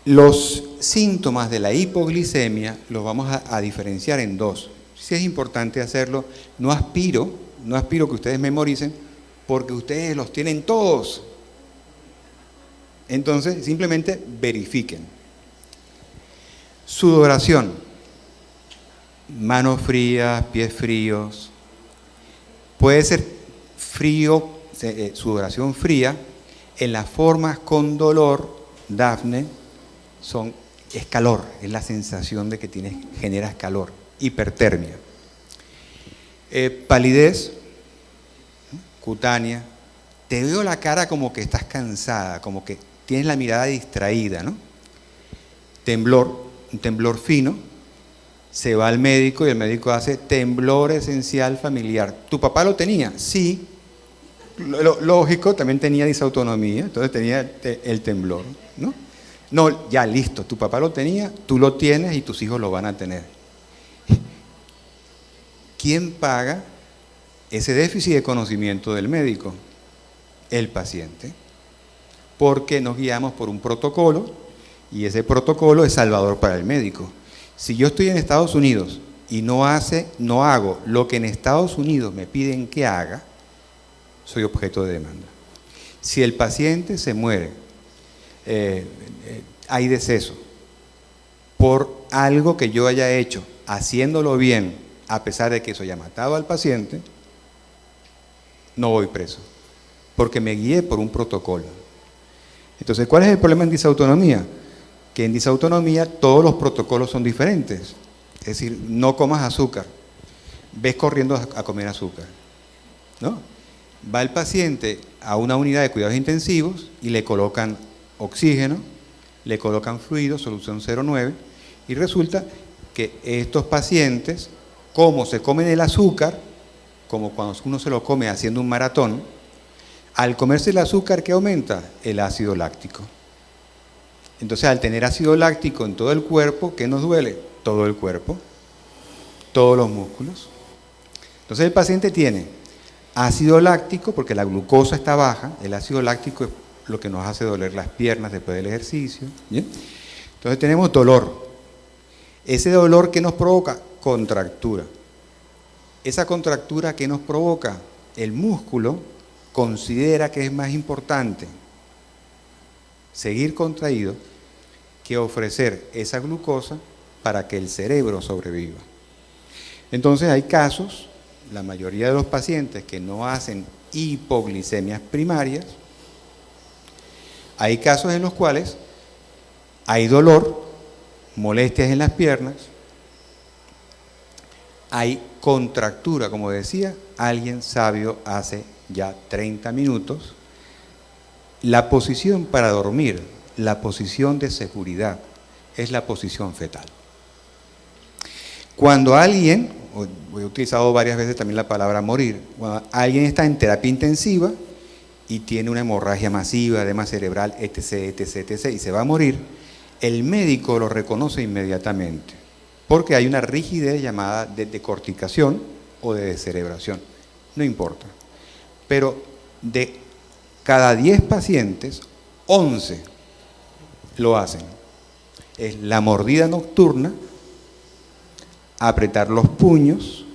los síntomas de la hipoglicemia los vamos a diferenciar en dos. Sí es importante hacerlo. No aspiro que ustedes memoricen, porque ustedes los tienen todos. Entonces, simplemente verifiquen. Sudoración. Manos frías, pies fríos. Puede ser frío, sudoración fría. En las formas con dolor, Dafne, es calor, es la sensación de que generas calor, hipertermia. Palidez cutánea, te veo la cara como que estás cansada, como que tienes la mirada distraída, ¿no? Temblor, un temblor fino, se va al médico y el médico hace temblor esencial familiar. ¿Tu papá lo tenía? Sí, lógico, también tenía disautonomía, entonces tenía el temblor, ¿no? No, ya listo, tu papá lo tenía, tú lo tienes y tus hijos lo van a tener. ¿Quién paga ese déficit de conocimiento del médico? El paciente. Porque nos guiamos por un protocolo y ese protocolo es salvador para el médico. Si yo estoy en Estados Unidos y no hago lo que en Estados Unidos me piden que haga, soy objeto de demanda. Si el paciente se muere, hay deceso por algo que yo haya hecho, haciéndolo bien, a pesar de que eso haya matado al paciente, no voy preso, porque me guié por un protocolo. Entonces, ¿cuál es el problema en disautonomía? Que en disautonomía todos los protocolos son diferentes. Es decir, no comas azúcar, ves corriendo a comer azúcar, ¿no? Va el paciente a una unidad de cuidados intensivos y le colocan oxígeno, le colocan fluido, solución 0,9, y resulta que estos pacientes, como se comen el azúcar, como cuando uno se lo come haciendo un maratón, al comerse el azúcar, ¿qué aumenta? El ácido láctico. Entonces, al tener ácido láctico en todo el cuerpo, ¿qué nos duele? Todo el cuerpo, todos los músculos. Entonces, el paciente tiene ácido láctico, porque la glucosa está baja, el ácido láctico es lo que nos hace doler las piernas después del ejercicio. ¿Bien? Entonces, tenemos dolor. Ese dolor, ¿qué nos provoca? Contractura. Esa contractura, ¿qué nos provoca? El músculo considera que es más importante seguir contraído que ofrecer esa glucosa para que el cerebro sobreviva. Entonces hay casos, la mayoría de los pacientes que no hacen hipoglicemias primarias, hay casos en los cuales hay dolor, molestias en las piernas, hay contractura, como decía alguien sabio hace ya 30 minutos. La posición para dormir, la posición de seguridad, es la posición fetal. Cuando alguien, he utilizado varias veces también la palabra morir, cuando alguien está en terapia intensiva y tiene una hemorragia masiva, edema cerebral, etc., etc., etc., y se va a morir, el médico lo reconoce inmediatamente, porque hay una rigidez llamada de decorticación o de descerebración, no importa. Pero de cada 10 pacientes, 11 lo hacen. Es la mordida nocturna, apretar los puños,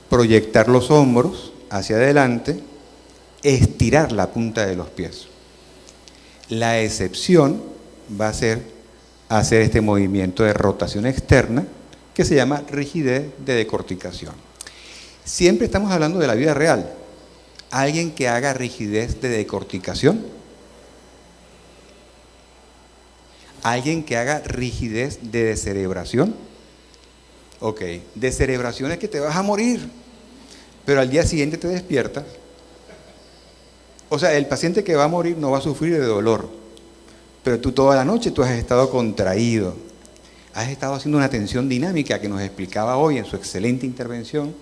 proyectar los hombros hacia adelante, estirar la punta de los pies. La excepción va a ser hacer este movimiento de rotación externa que se llama rigidez de decorticación. Siempre estamos hablando de la vida real. ¿Alguien que haga rigidez de decorticación? ¿Alguien que haga rigidez de descerebración? Ok, descerebración es que te vas a morir, pero al día siguiente te despiertas. O sea, el paciente que va a morir no va a sufrir de dolor, pero tú toda la noche tú has estado contraído, has estado haciendo una tensión dinámica que nos explicaba hoy en su excelente intervención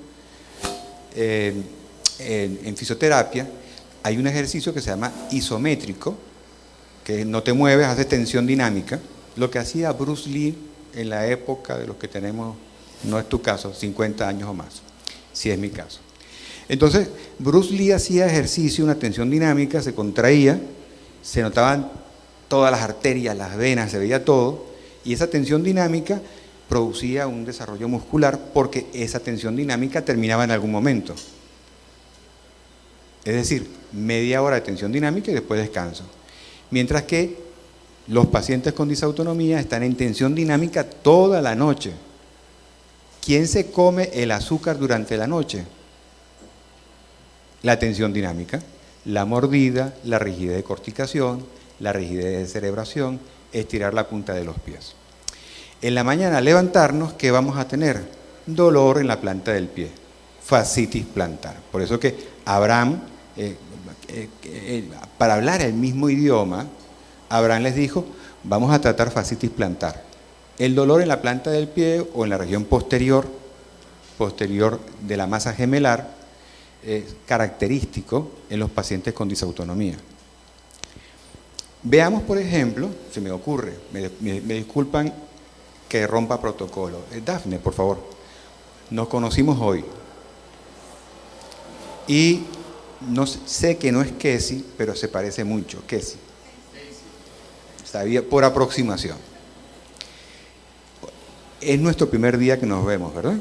en fisioterapia. Hay un ejercicio que se llama isométrico, que no te mueves, haces tensión dinámica. Lo que hacía Bruce Lee en la época de los que tenemos, no es tu caso, 50 años o más, si es mi caso. Entonces, Bruce Lee hacía ejercicio, una tensión dinámica, se contraía, se notaban todas las arterias, las venas, se veía todo, y esa tensión dinámica producía un desarrollo muscular porque esa tensión dinámica terminaba en algún momento. Es decir, media hora de tensión dinámica y después descanso. Mientras que los pacientes con disautonomía están en tensión dinámica toda la noche. ¿Quién se come el azúcar durante la noche? La tensión dinámica, la mordida, la rigidez de corticación, la rigidez de descerebración, estirar la punta de los pies. En la mañana al levantarnos, ¿qué vamos a tener? Dolor en la planta del pie, fascitis plantar. Por eso que Abraham, para hablar el mismo idioma, Abraham les dijo, vamos a tratar fascitis plantar. El dolor en la planta del pie o en la región posterior de la masa gemelar, es característico en los pacientes con disautonomía. Veamos, por ejemplo, se me ocurre, me disculpan que rompa protocolo. Dafne, por favor, nos conocimos hoy. Y no sé que no es Kessie, pero se parece mucho. Kessie. Sabía por aproximación. Es nuestro primer día que nos vemos, ¿verdad?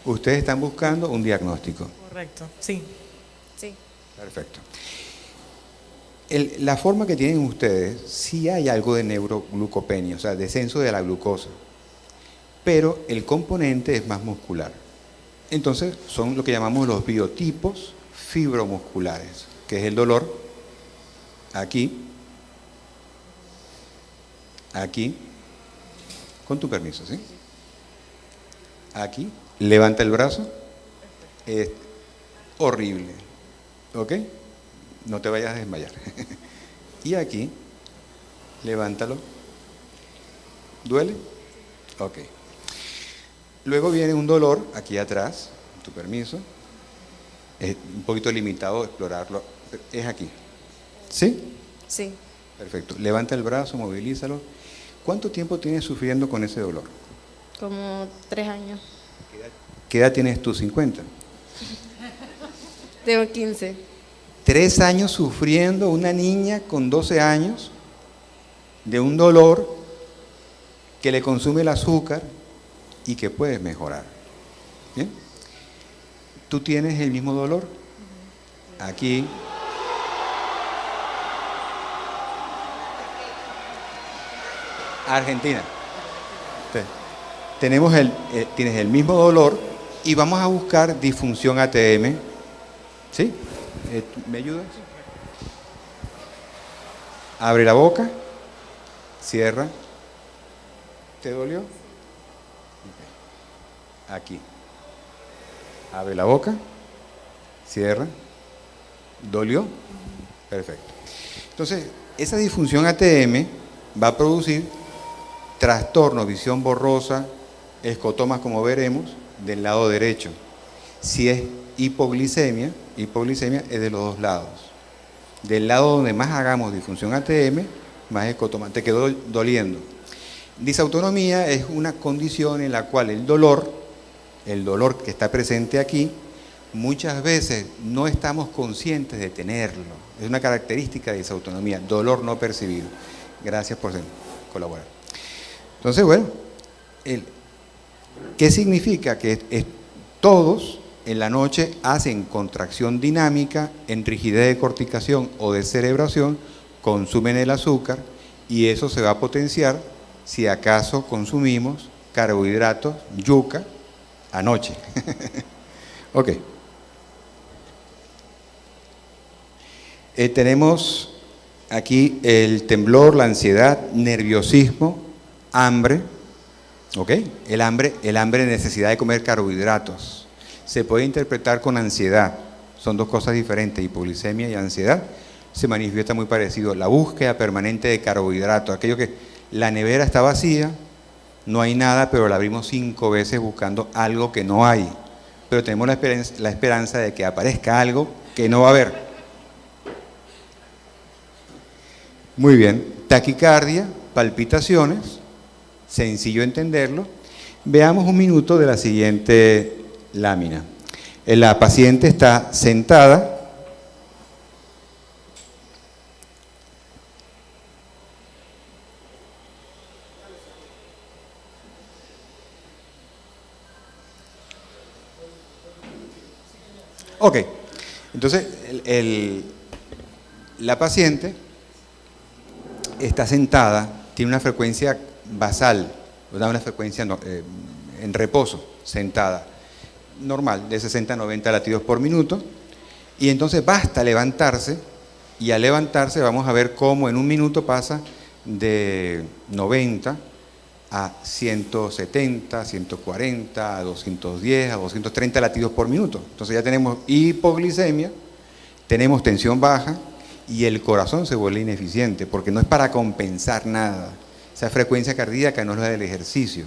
Ustedes están buscando un diagnóstico. Correcto, sí. Sí. Perfecto. La forma que tienen ustedes, sí hay algo de neuroglucopenia, o sea, descenso de la glucosa, pero el componente es más muscular. Entonces, son lo que llamamos los biotipos fibromusculares, que es el dolor aquí, aquí, con tu permiso, ¿sí? Aquí, levanta el brazo, es horrible, ¿ok? No te vayas a desmayar. Y aquí, levántalo. ¿Duele? Ok. Luego viene un dolor aquí atrás, con tu permiso. Es un poquito limitado explorarlo. Es aquí. ¿Sí? Sí. Perfecto. Levanta el brazo, movilízalo. ¿Cuánto tiempo tienes sufriendo con ese dolor? Como 3 años. ¿Qué edad tienes tú? 50. Tengo 15. 3 años sufriendo, una niña con 12 años de un dolor que le consume el azúcar y que puedes mejorar. ¿Bien? ¿Tú tienes el mismo dolor? Aquí. Argentina. Entonces, tienes el mismo dolor y vamos a buscar disfunción ATM. ¿Sí? ¿Me ayudas? Abre la boca, cierra. ¿Te dolió? Ok. Aquí. Abre la boca, cierra. ¿Dolió? Perfecto. Entonces, esa disfunción ATM va a producir trastorno, visión borrosa, escotomas, como veremos, del lado derecho. Si es hipoglicemia es de los dos lados. Del lado donde más hagamos disfunción ATM, más escotoma. Te quedó doliendo. Disautonomía es una condición en la cual el dolor que está presente aquí, muchas veces no estamos conscientes de tenerlo. Es una característica de disautonomía, dolor no percibido. Gracias por colaborar. Entonces, bueno, ¿qué significa? Que todos en la noche hacen contracción dinámica, en rigidez de corticación o de cerebración, consumen el azúcar y eso se va a potenciar si acaso consumimos carbohidratos, yuca, anoche. Ok. Tenemos aquí el temblor, la ansiedad, nerviosismo, hambre. ¿Ok? El hambre, necesidad de comer carbohidratos. Se puede interpretar con ansiedad. Son dos cosas diferentes, hipoglicemia y ansiedad. Se manifiesta muy parecido. La búsqueda permanente de carbohidratos, aquello que la nevera está vacía, no hay nada, pero la abrimos 5 veces buscando algo que no hay. Pero tenemos la esperanza de que aparezca algo que no va a haber. Muy bien. Taquicardia, palpitaciones, sencillo entenderlo. Veamos un minuto de la siguiente lámina. La paciente está sentada. Ok, entonces la paciente está sentada, tiene una frecuencia basal, una frecuencia en reposo, sentada, normal, de 60 a 90 latidos por minuto, y entonces basta levantarse, y al levantarse vamos a ver cómo en un minuto pasa de 90 a 170, 140, a 210, a 230 latidos por minuto. Entonces ya tenemos hipoglicemia, tenemos tensión baja y el corazón se vuelve ineficiente porque no es para compensar nada. Esa frecuencia cardíaca no es la del ejercicio,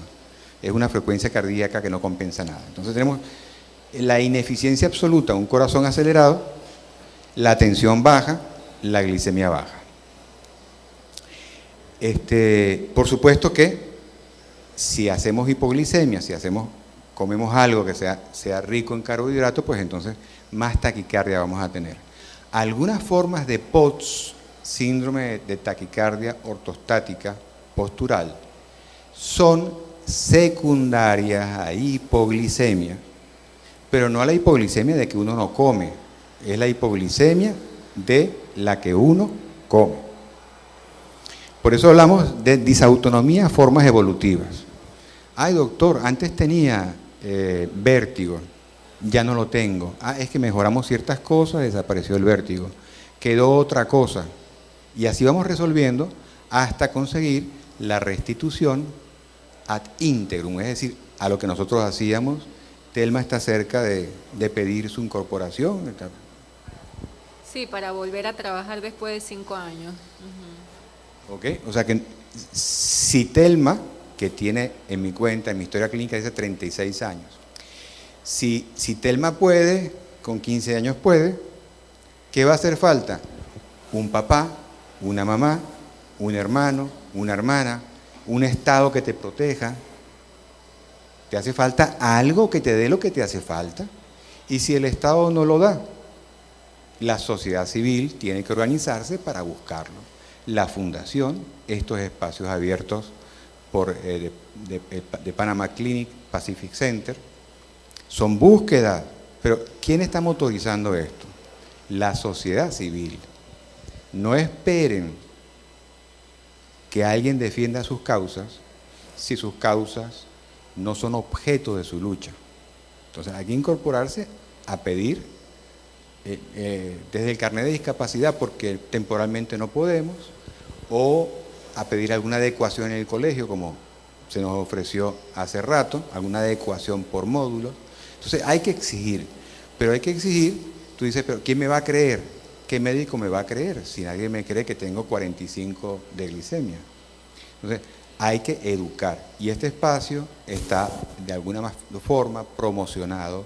es una frecuencia cardíaca que no compensa nada. Entonces tenemos la ineficiencia absoluta, un corazón acelerado, la tensión baja, la glicemia baja. Por supuesto que si hacemos hipoglicemia, comemos algo que sea rico en carbohidratos, pues entonces más taquicardia vamos a tener. Algunas formas de POTS, síndrome de taquicardia ortostática postural, son secundarias a hipoglicemia, pero no a la hipoglicemia de que uno no come, es la hipoglicemia de la que uno come. Por eso hablamos de disautonomía, formas evolutivas. Ay, doctor, antes tenía vértigo, ya no lo tengo. Es que mejoramos ciertas cosas, desapareció el vértigo. Quedó otra cosa. Y así vamos resolviendo hasta conseguir la restitución ad integrum, es decir, a lo que nosotros hacíamos. Telma está cerca de pedir su incorporación. Sí, para volver a trabajar después de 5 años. ¿Ok? O sea que si Telma, que tiene en mi cuenta, en mi historia clínica, dice 36 años, si Telma puede, con 15 años puede, ¿qué va a hacer falta? Un papá, una mamá, un hermano, una hermana, un Estado que te proteja. Te hace falta algo que te dé lo que te hace falta. Y si el Estado no lo da, la sociedad civil tiene que organizarse para buscarlo. La fundación, estos espacios abiertos de Panama Clinic, Pacific Center, son búsquedas, pero ¿quién está motorizando esto? La sociedad civil. No esperen que alguien defienda sus causas si sus causas no son objeto de su lucha. Entonces hay que incorporarse a pedir desde el carnet de discapacidad porque temporalmente no podemos, o a pedir alguna adecuación en el colegio, como se nos ofreció hace rato, alguna adecuación por módulos. Entonces hay que exigir, pero hay que exigir, tú dices, pero ¿quién me va a creer? ¿Qué médico me va a creer si nadie me cree que tengo 45 de glicemia? Entonces hay que educar, y este espacio está de alguna forma promocionado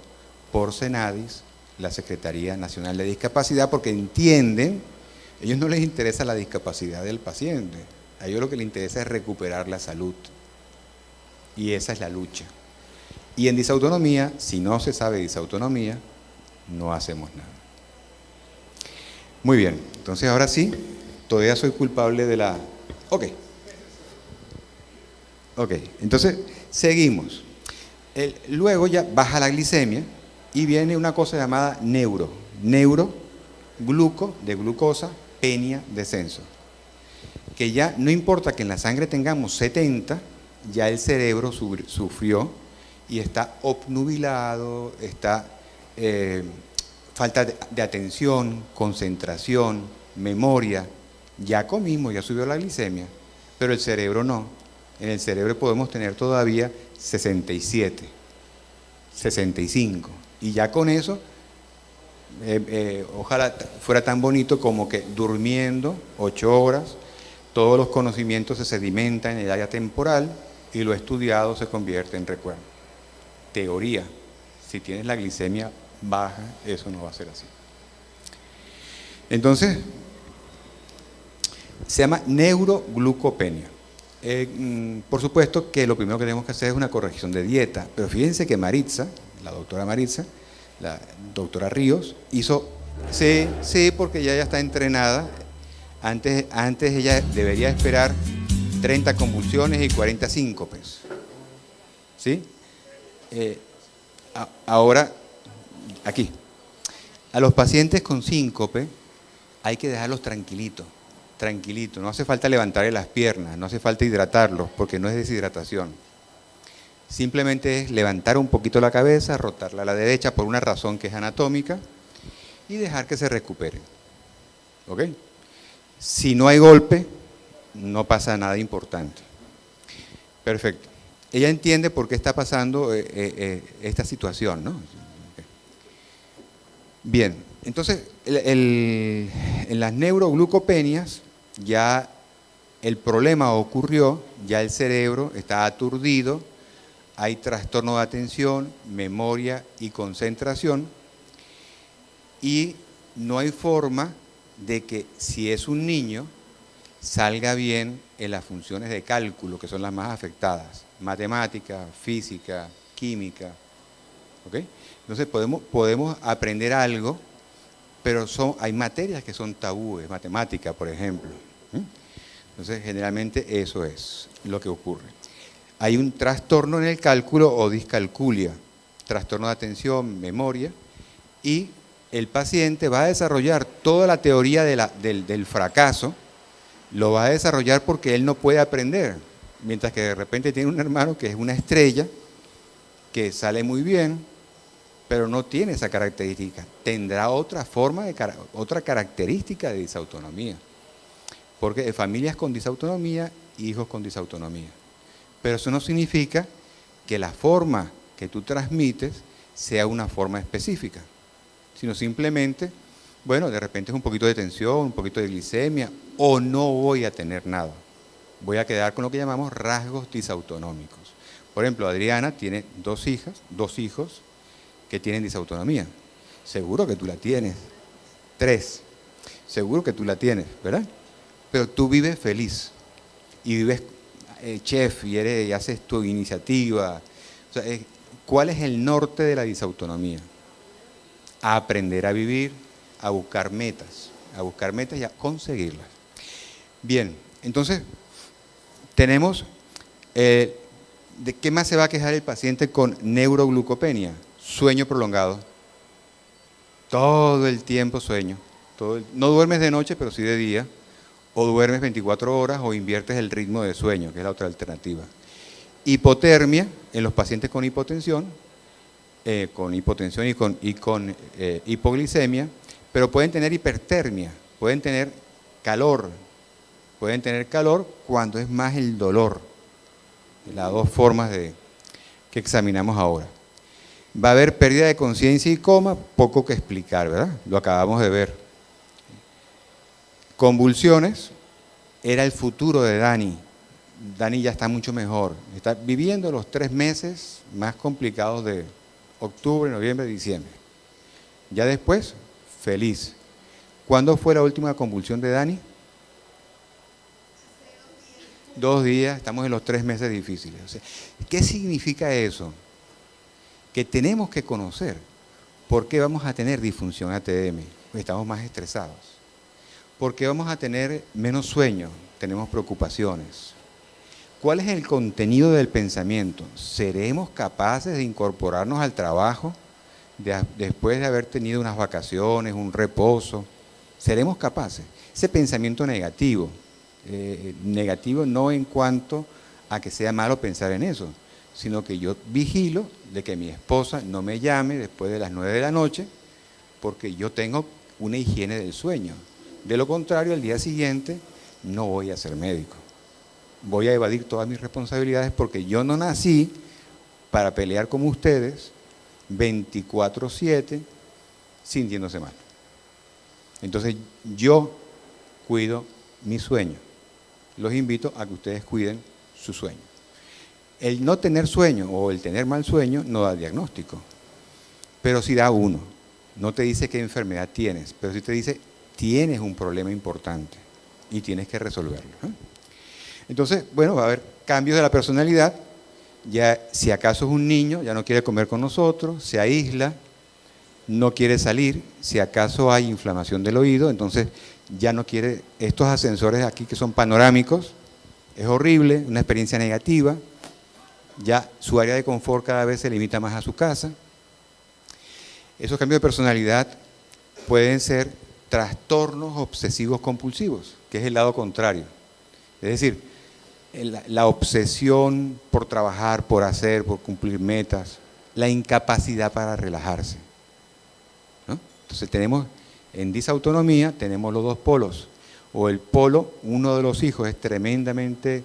por Senadis, la Secretaría Nacional de Discapacidad, porque entienden, a ellos no les interesa la discapacidad del paciente, a ellos lo que les interesa es recuperar la salud, y esa es la lucha. Y en disautonomía, si no se sabe disautonomía, no hacemos nada. Muy bien, entonces ahora sí, todavía soy culpable de la... Ok, entonces seguimos. Luego ya baja la glicemia y viene una cosa llamada neurogluco, de glucosa, penia, descenso. Que ya no importa que en la sangre tengamos 70, ya el cerebro sufrió y está obnubilado, está falta de atención, concentración, memoria. Ya comimos, ya subió la glicemia, pero el cerebro no. En el cerebro podemos tener todavía 67, 65. Y ya con eso, ojalá fuera tan bonito como que durmiendo 8 horas, todos los conocimientos se sedimentan en el área temporal y lo estudiado se convierte en recuerdo. Teoría. Si tienes la glicemia baja, eso no va a ser así. Entonces, se llama neuroglucopenia. Por supuesto que lo primero que tenemos que hacer es una corrección de dieta, pero fíjense que Maritza, la doctora Ríos, hizo, sí, porque ya está entrenada. Antes ella debería esperar 30 convulsiones y 40 síncopes, ¿sí? Ahora, aquí, a los pacientes con síncope hay que dejarlos tranquilitos, no hace falta levantarle las piernas, no hace falta hidratarlos, porque no es deshidratación. Simplemente es levantar un poquito la cabeza, rotarla a la derecha por una razón que es anatómica y dejar que se recuperen. ¿Ok? Si no hay golpe, no pasa nada importante. Perfecto. Ella entiende por qué está pasando esta situación, ¿no? Bien, entonces en las neuroglucopenias ya el problema ocurrió, ya el cerebro está aturdido, hay trastorno de atención, memoria y concentración, y no hay forma de que si es un niño salga bien en las funciones de cálculo, que son las más afectadas, matemática, física, química, ¿ok? Entonces podemos aprender algo, pero hay materias que son tabúes, matemática, por ejemplo. Entonces, generalmente eso es lo que ocurre. Hay un trastorno en el cálculo o discalculia, trastorno de atención, memoria, y el paciente va a desarrollar toda la teoría del fracaso, lo va a desarrollar porque él no puede aprender, mientras que de repente tiene un hermano que es una estrella, que sale muy bien, pero no tiene esa característica. Tendrá otra otra característica de disautonomía, porque de familias con disautonomía, hijos con disautonomía. Pero eso no significa que la forma que tú transmites sea una forma específica, sino simplemente, bueno, de repente es un poquito de tensión, un poquito de glicemia, o no voy a tener nada. Voy a quedar con lo que llamamos rasgos disautonómicos. Por ejemplo, Adriana tiene dos hijos que tienen disautonomía. Seguro que tú la tienes. 3. Seguro que tú la tienes, ¿verdad? Pero tú vives feliz y vives chef y haces tu iniciativa. O sea, ¿cuál es el norte de la disautonomía? A aprender a vivir, a buscar metas y a conseguirlas. Bien, entonces tenemos, ¿de qué más se va a quejar el paciente con neuroglucopenia? Sueño prolongado. Todo el tiempo sueño. No duermes de noche, pero sí de día. o duermes 24 horas o inviertes el ritmo de sueño, que es la otra alternativa. Hipotermia en los pacientes con hipotensión y con hipoglicemia, pero pueden tener hipertermia, pueden tener calor cuando es más el dolor. Las dos formas que examinamos ahora. Va a haber pérdida de conciencia y coma, poco que explicar, ¿verdad? Lo acabamos de ver. Convulsiones, era el futuro de Dani. Dani ya está mucho mejor. Está viviendo los 3 meses más complicados de octubre, noviembre, diciembre. Ya después, feliz. ¿Cuándo fue la última convulsión de Dani? 2 días, estamos en los 3 meses difíciles. O sea, ¿qué significa eso? Que tenemos que conocer por qué vamos a tener disfunción ATM, estamos más estresados. ¿Por qué vamos a tener menos sueño? Tenemos preocupaciones. ¿Cuál es el contenido del pensamiento? ¿Seremos capaces de incorporarnos al trabajo después de haber tenido unas vacaciones, un reposo? ¿Seremos capaces? Ese pensamiento negativo. Negativo no en cuanto a que sea malo pensar en eso, sino que yo vigilo de que mi esposa no me llame después de las 9 de la noche porque yo tengo una higiene del sueño. De lo contrario, al día siguiente no voy a ser médico. Voy a evadir todas mis responsabilidades porque yo no nací para pelear como ustedes 24/7 sintiéndose mal. Entonces yo cuido mi sueño. Los invito a que ustedes cuiden su sueño. El no tener sueño o el tener mal sueño no da diagnóstico, pero sí da uno. No te dice qué enfermedad tienes, pero sí te dice tienes un problema importante y tienes que resolverlo. Entonces, bueno, va a haber cambios de la personalidad. Ya, si acaso es un niño, ya no quiere comer con nosotros, se aísla, no quiere salir. Si acaso hay inflamación del oído, entonces ya no quiere. Estos ascensores aquí que son panorámicos, es horrible, una experiencia negativa. Ya su área de confort cada vez se limita más a su casa. Esos cambios de personalidad pueden ser trastornos obsesivos compulsivos, que es el lado contrario. Es decir, la obsesión por trabajar, por hacer, por cumplir metas, la incapacidad para relajarse, ¿no? Entonces tenemos, en disautonomía, tenemos los dos polos. O el polo, uno de los hijos es tremendamente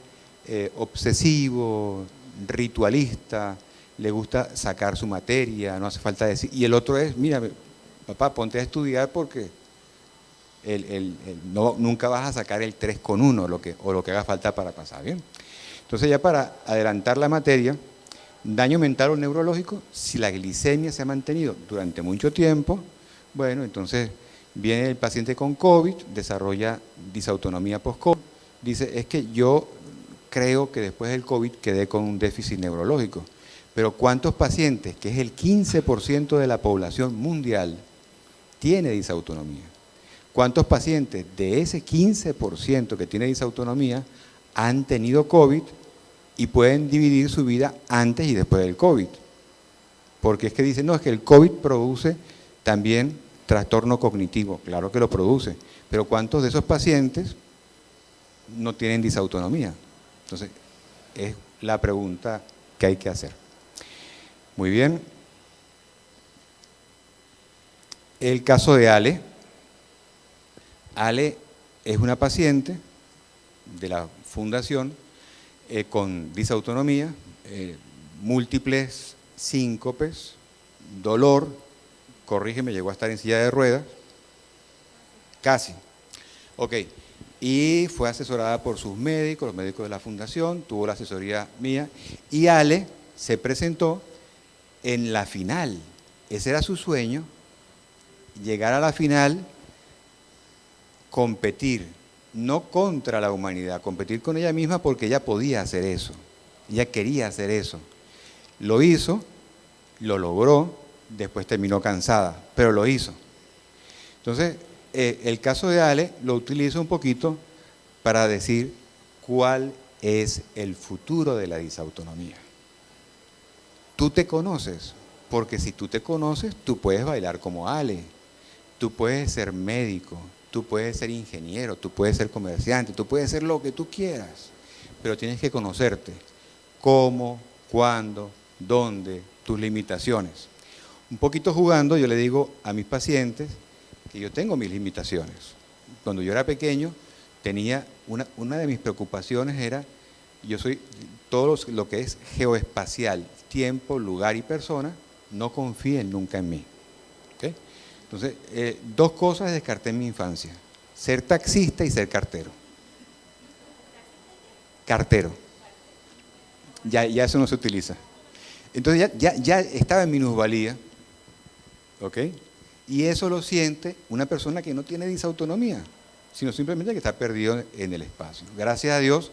obsesivo, ritualista, le gusta sacar su materia, no hace falta decir. Y el otro es, mira, papá, ponte a estudiar porque nunca vas a sacar el 3,1 o lo que haga falta para pasar, ¿bien? Entonces ya para adelantar la materia, daño mental o neurológico, si la glicemia se ha mantenido durante mucho tiempo, bueno, entonces viene el paciente con COVID, desarrolla disautonomía post-COVID, dice, es que yo creo que después del COVID quedé con un déficit neurológico, pero ¿cuántos pacientes, que es el 15% de la población mundial, tiene disautonomía? ¿Cuántos pacientes de ese 15% que tiene disautonomía han tenido COVID y pueden dividir su vida antes y después del COVID? Porque es que dicen, no, es que el COVID produce también trastorno cognitivo. Claro que lo produce, pero ¿cuántos de esos pacientes no tienen disautonomía? Entonces, es la pregunta que hay que hacer. Muy bien. El caso de Ale. Ale es una paciente de la fundación con disautonomía, múltiples síncopes, dolor, corrígeme, llegó a estar en silla de ruedas, casi. Ok, y fue asesorada por sus médicos, los médicos de la fundación, tuvo la asesoría mía, y Ale se presentó en la final. Ese era su sueño, llegar a la final, competir, no contra la humanidad, competir con ella misma porque ella podía hacer eso, ella quería hacer eso. Lo hizo, lo logró, después terminó cansada, pero lo hizo. Entonces, el caso de Ale lo utilizo un poquito para decir cuál es el futuro de la disautonomía. Tú te conoces, porque si tú te conoces, tú puedes bailar como Ale, tú puedes ser médico, Tú puedes ser ingeniero, tú puedes ser comerciante, tú puedes ser lo que tú quieras, pero tienes que conocerte. Cómo, cuándo, dónde, tus limitaciones. Un poquito jugando, yo le digo a mis pacientes que yo tengo mis limitaciones. Cuando yo era pequeño, tenía una de mis preocupaciones era, yo soy todo lo que es geoespacial, tiempo, lugar y persona, no confíen nunca en mí. ¿Okay? Entonces, dos cosas descarté en mi infancia, ser taxista y ser cartero. Cartero. Ya eso no se utiliza. Entonces ya estaba en minusvalía, ¿ok? Y eso lo siente una persona que no tiene disautonomía, sino simplemente que está perdido en el espacio. Gracias a Dios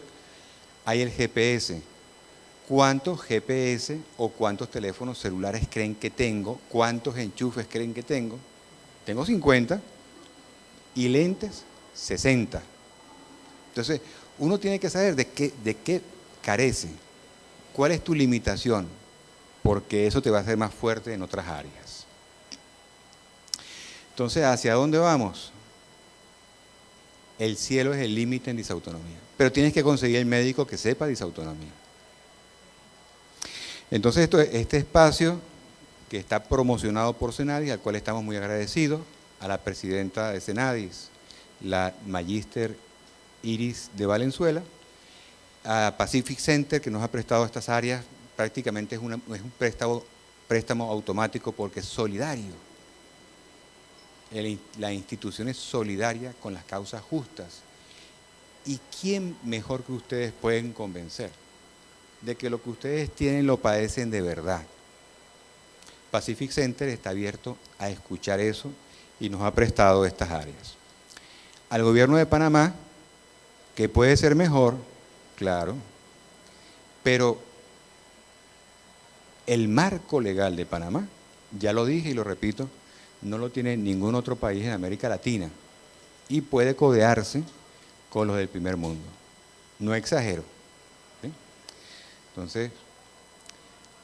hay el GPS. ¿Cuántos GPS o cuántos teléfonos celulares creen que tengo? ¿Cuántos enchufes creen que tengo? Tengo 50 y lentes 60. Entonces, uno tiene que saber de qué carece, cuál es tu limitación, porque eso te va a hacer más fuerte en otras áreas. Entonces, ¿hacia dónde vamos? El cielo es el límite en disautonomía, pero tienes que conseguir el médico que sepa disautonomía. Entonces, este espacio que está promocionado por Senadis, al cual estamos muy agradecidos, a la presidenta de Senadis, la magíster Iris de Valenzuela, a Pacific Center, que nos ha prestado estas áreas, prácticamente es un préstamo automático porque es solidario. La institución es solidaria con las causas justas. ¿Y quién mejor que ustedes pueden convencer de que lo que ustedes tienen lo padecen de verdad? Pacific Center está abierto a escuchar eso y nos ha prestado estas áreas. Al gobierno de Panamá, que puede ser mejor, claro, pero el marco legal de Panamá, ya lo dije y lo repito, no lo tiene ningún otro país en América Latina y puede codearse con los del primer mundo. No exagero. ¿Sí? Entonces,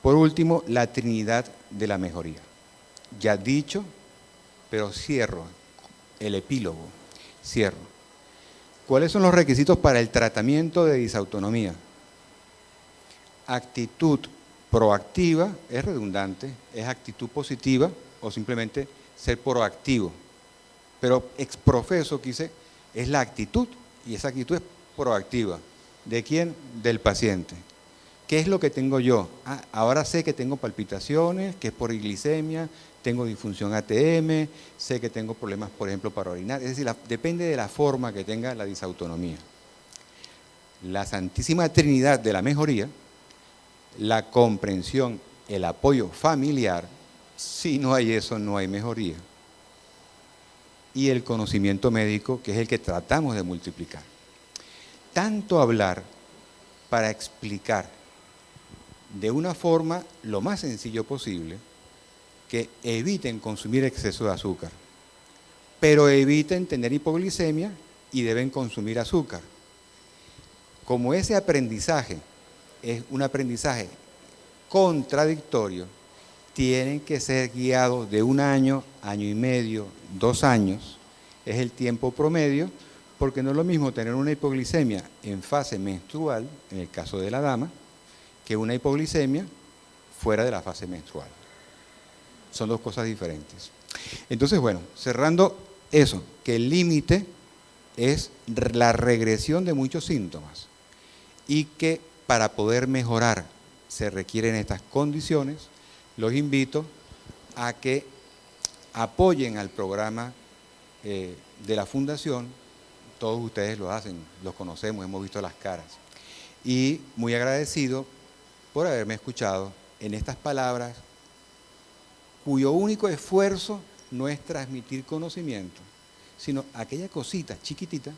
por último, la Trinidad de la mejoría. Ya dicho, pero cierro el epílogo, cierro. ¿Cuáles son los requisitos para el tratamiento de disautonomía? Actitud proactiva, es redundante, es actitud positiva o simplemente ser proactivo. Pero exprofeso, quise, es la actitud y esa actitud es proactiva. ¿De quién? Del paciente. ¿Qué es lo que tengo yo? Ahora sé que tengo palpitaciones, que es por glicemia, tengo disfunción ATM, sé que tengo problemas, por ejemplo, para orinar. Es decir, depende de la forma que tenga la disautonomía. La Santísima Trinidad de la mejoría, la comprensión, el apoyo familiar, si no hay eso, no hay mejoría. Y el conocimiento médico, que es el que tratamos de multiplicar. Tanto hablar para explicar de una forma lo más sencillo posible, que eviten consumir exceso de azúcar, pero eviten tener hipoglicemia y deben consumir azúcar. Como ese aprendizaje es un aprendizaje contradictorio, tienen que ser guiados de 1 año, año y medio, 2 años, es el tiempo promedio, porque no es lo mismo tener una hipoglicemia en fase menstrual, en el caso de la dama, que una hipoglicemia fuera de la fase menstrual. Son dos cosas diferentes. Entonces, bueno, cerrando eso, que el límite es la regresión de muchos síntomas y que para poder mejorar se requieren estas condiciones, los invito a que apoyen al programa de la Fundación. Todos ustedes lo hacen, los conocemos, hemos visto las caras. Y muy agradecido por haberme escuchado en estas palabras, cuyo único esfuerzo no es transmitir conocimiento, sino aquella cosita chiquitita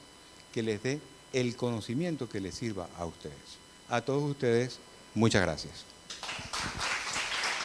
que les dé el conocimiento que les sirva a ustedes. A todos ustedes, muchas gracias.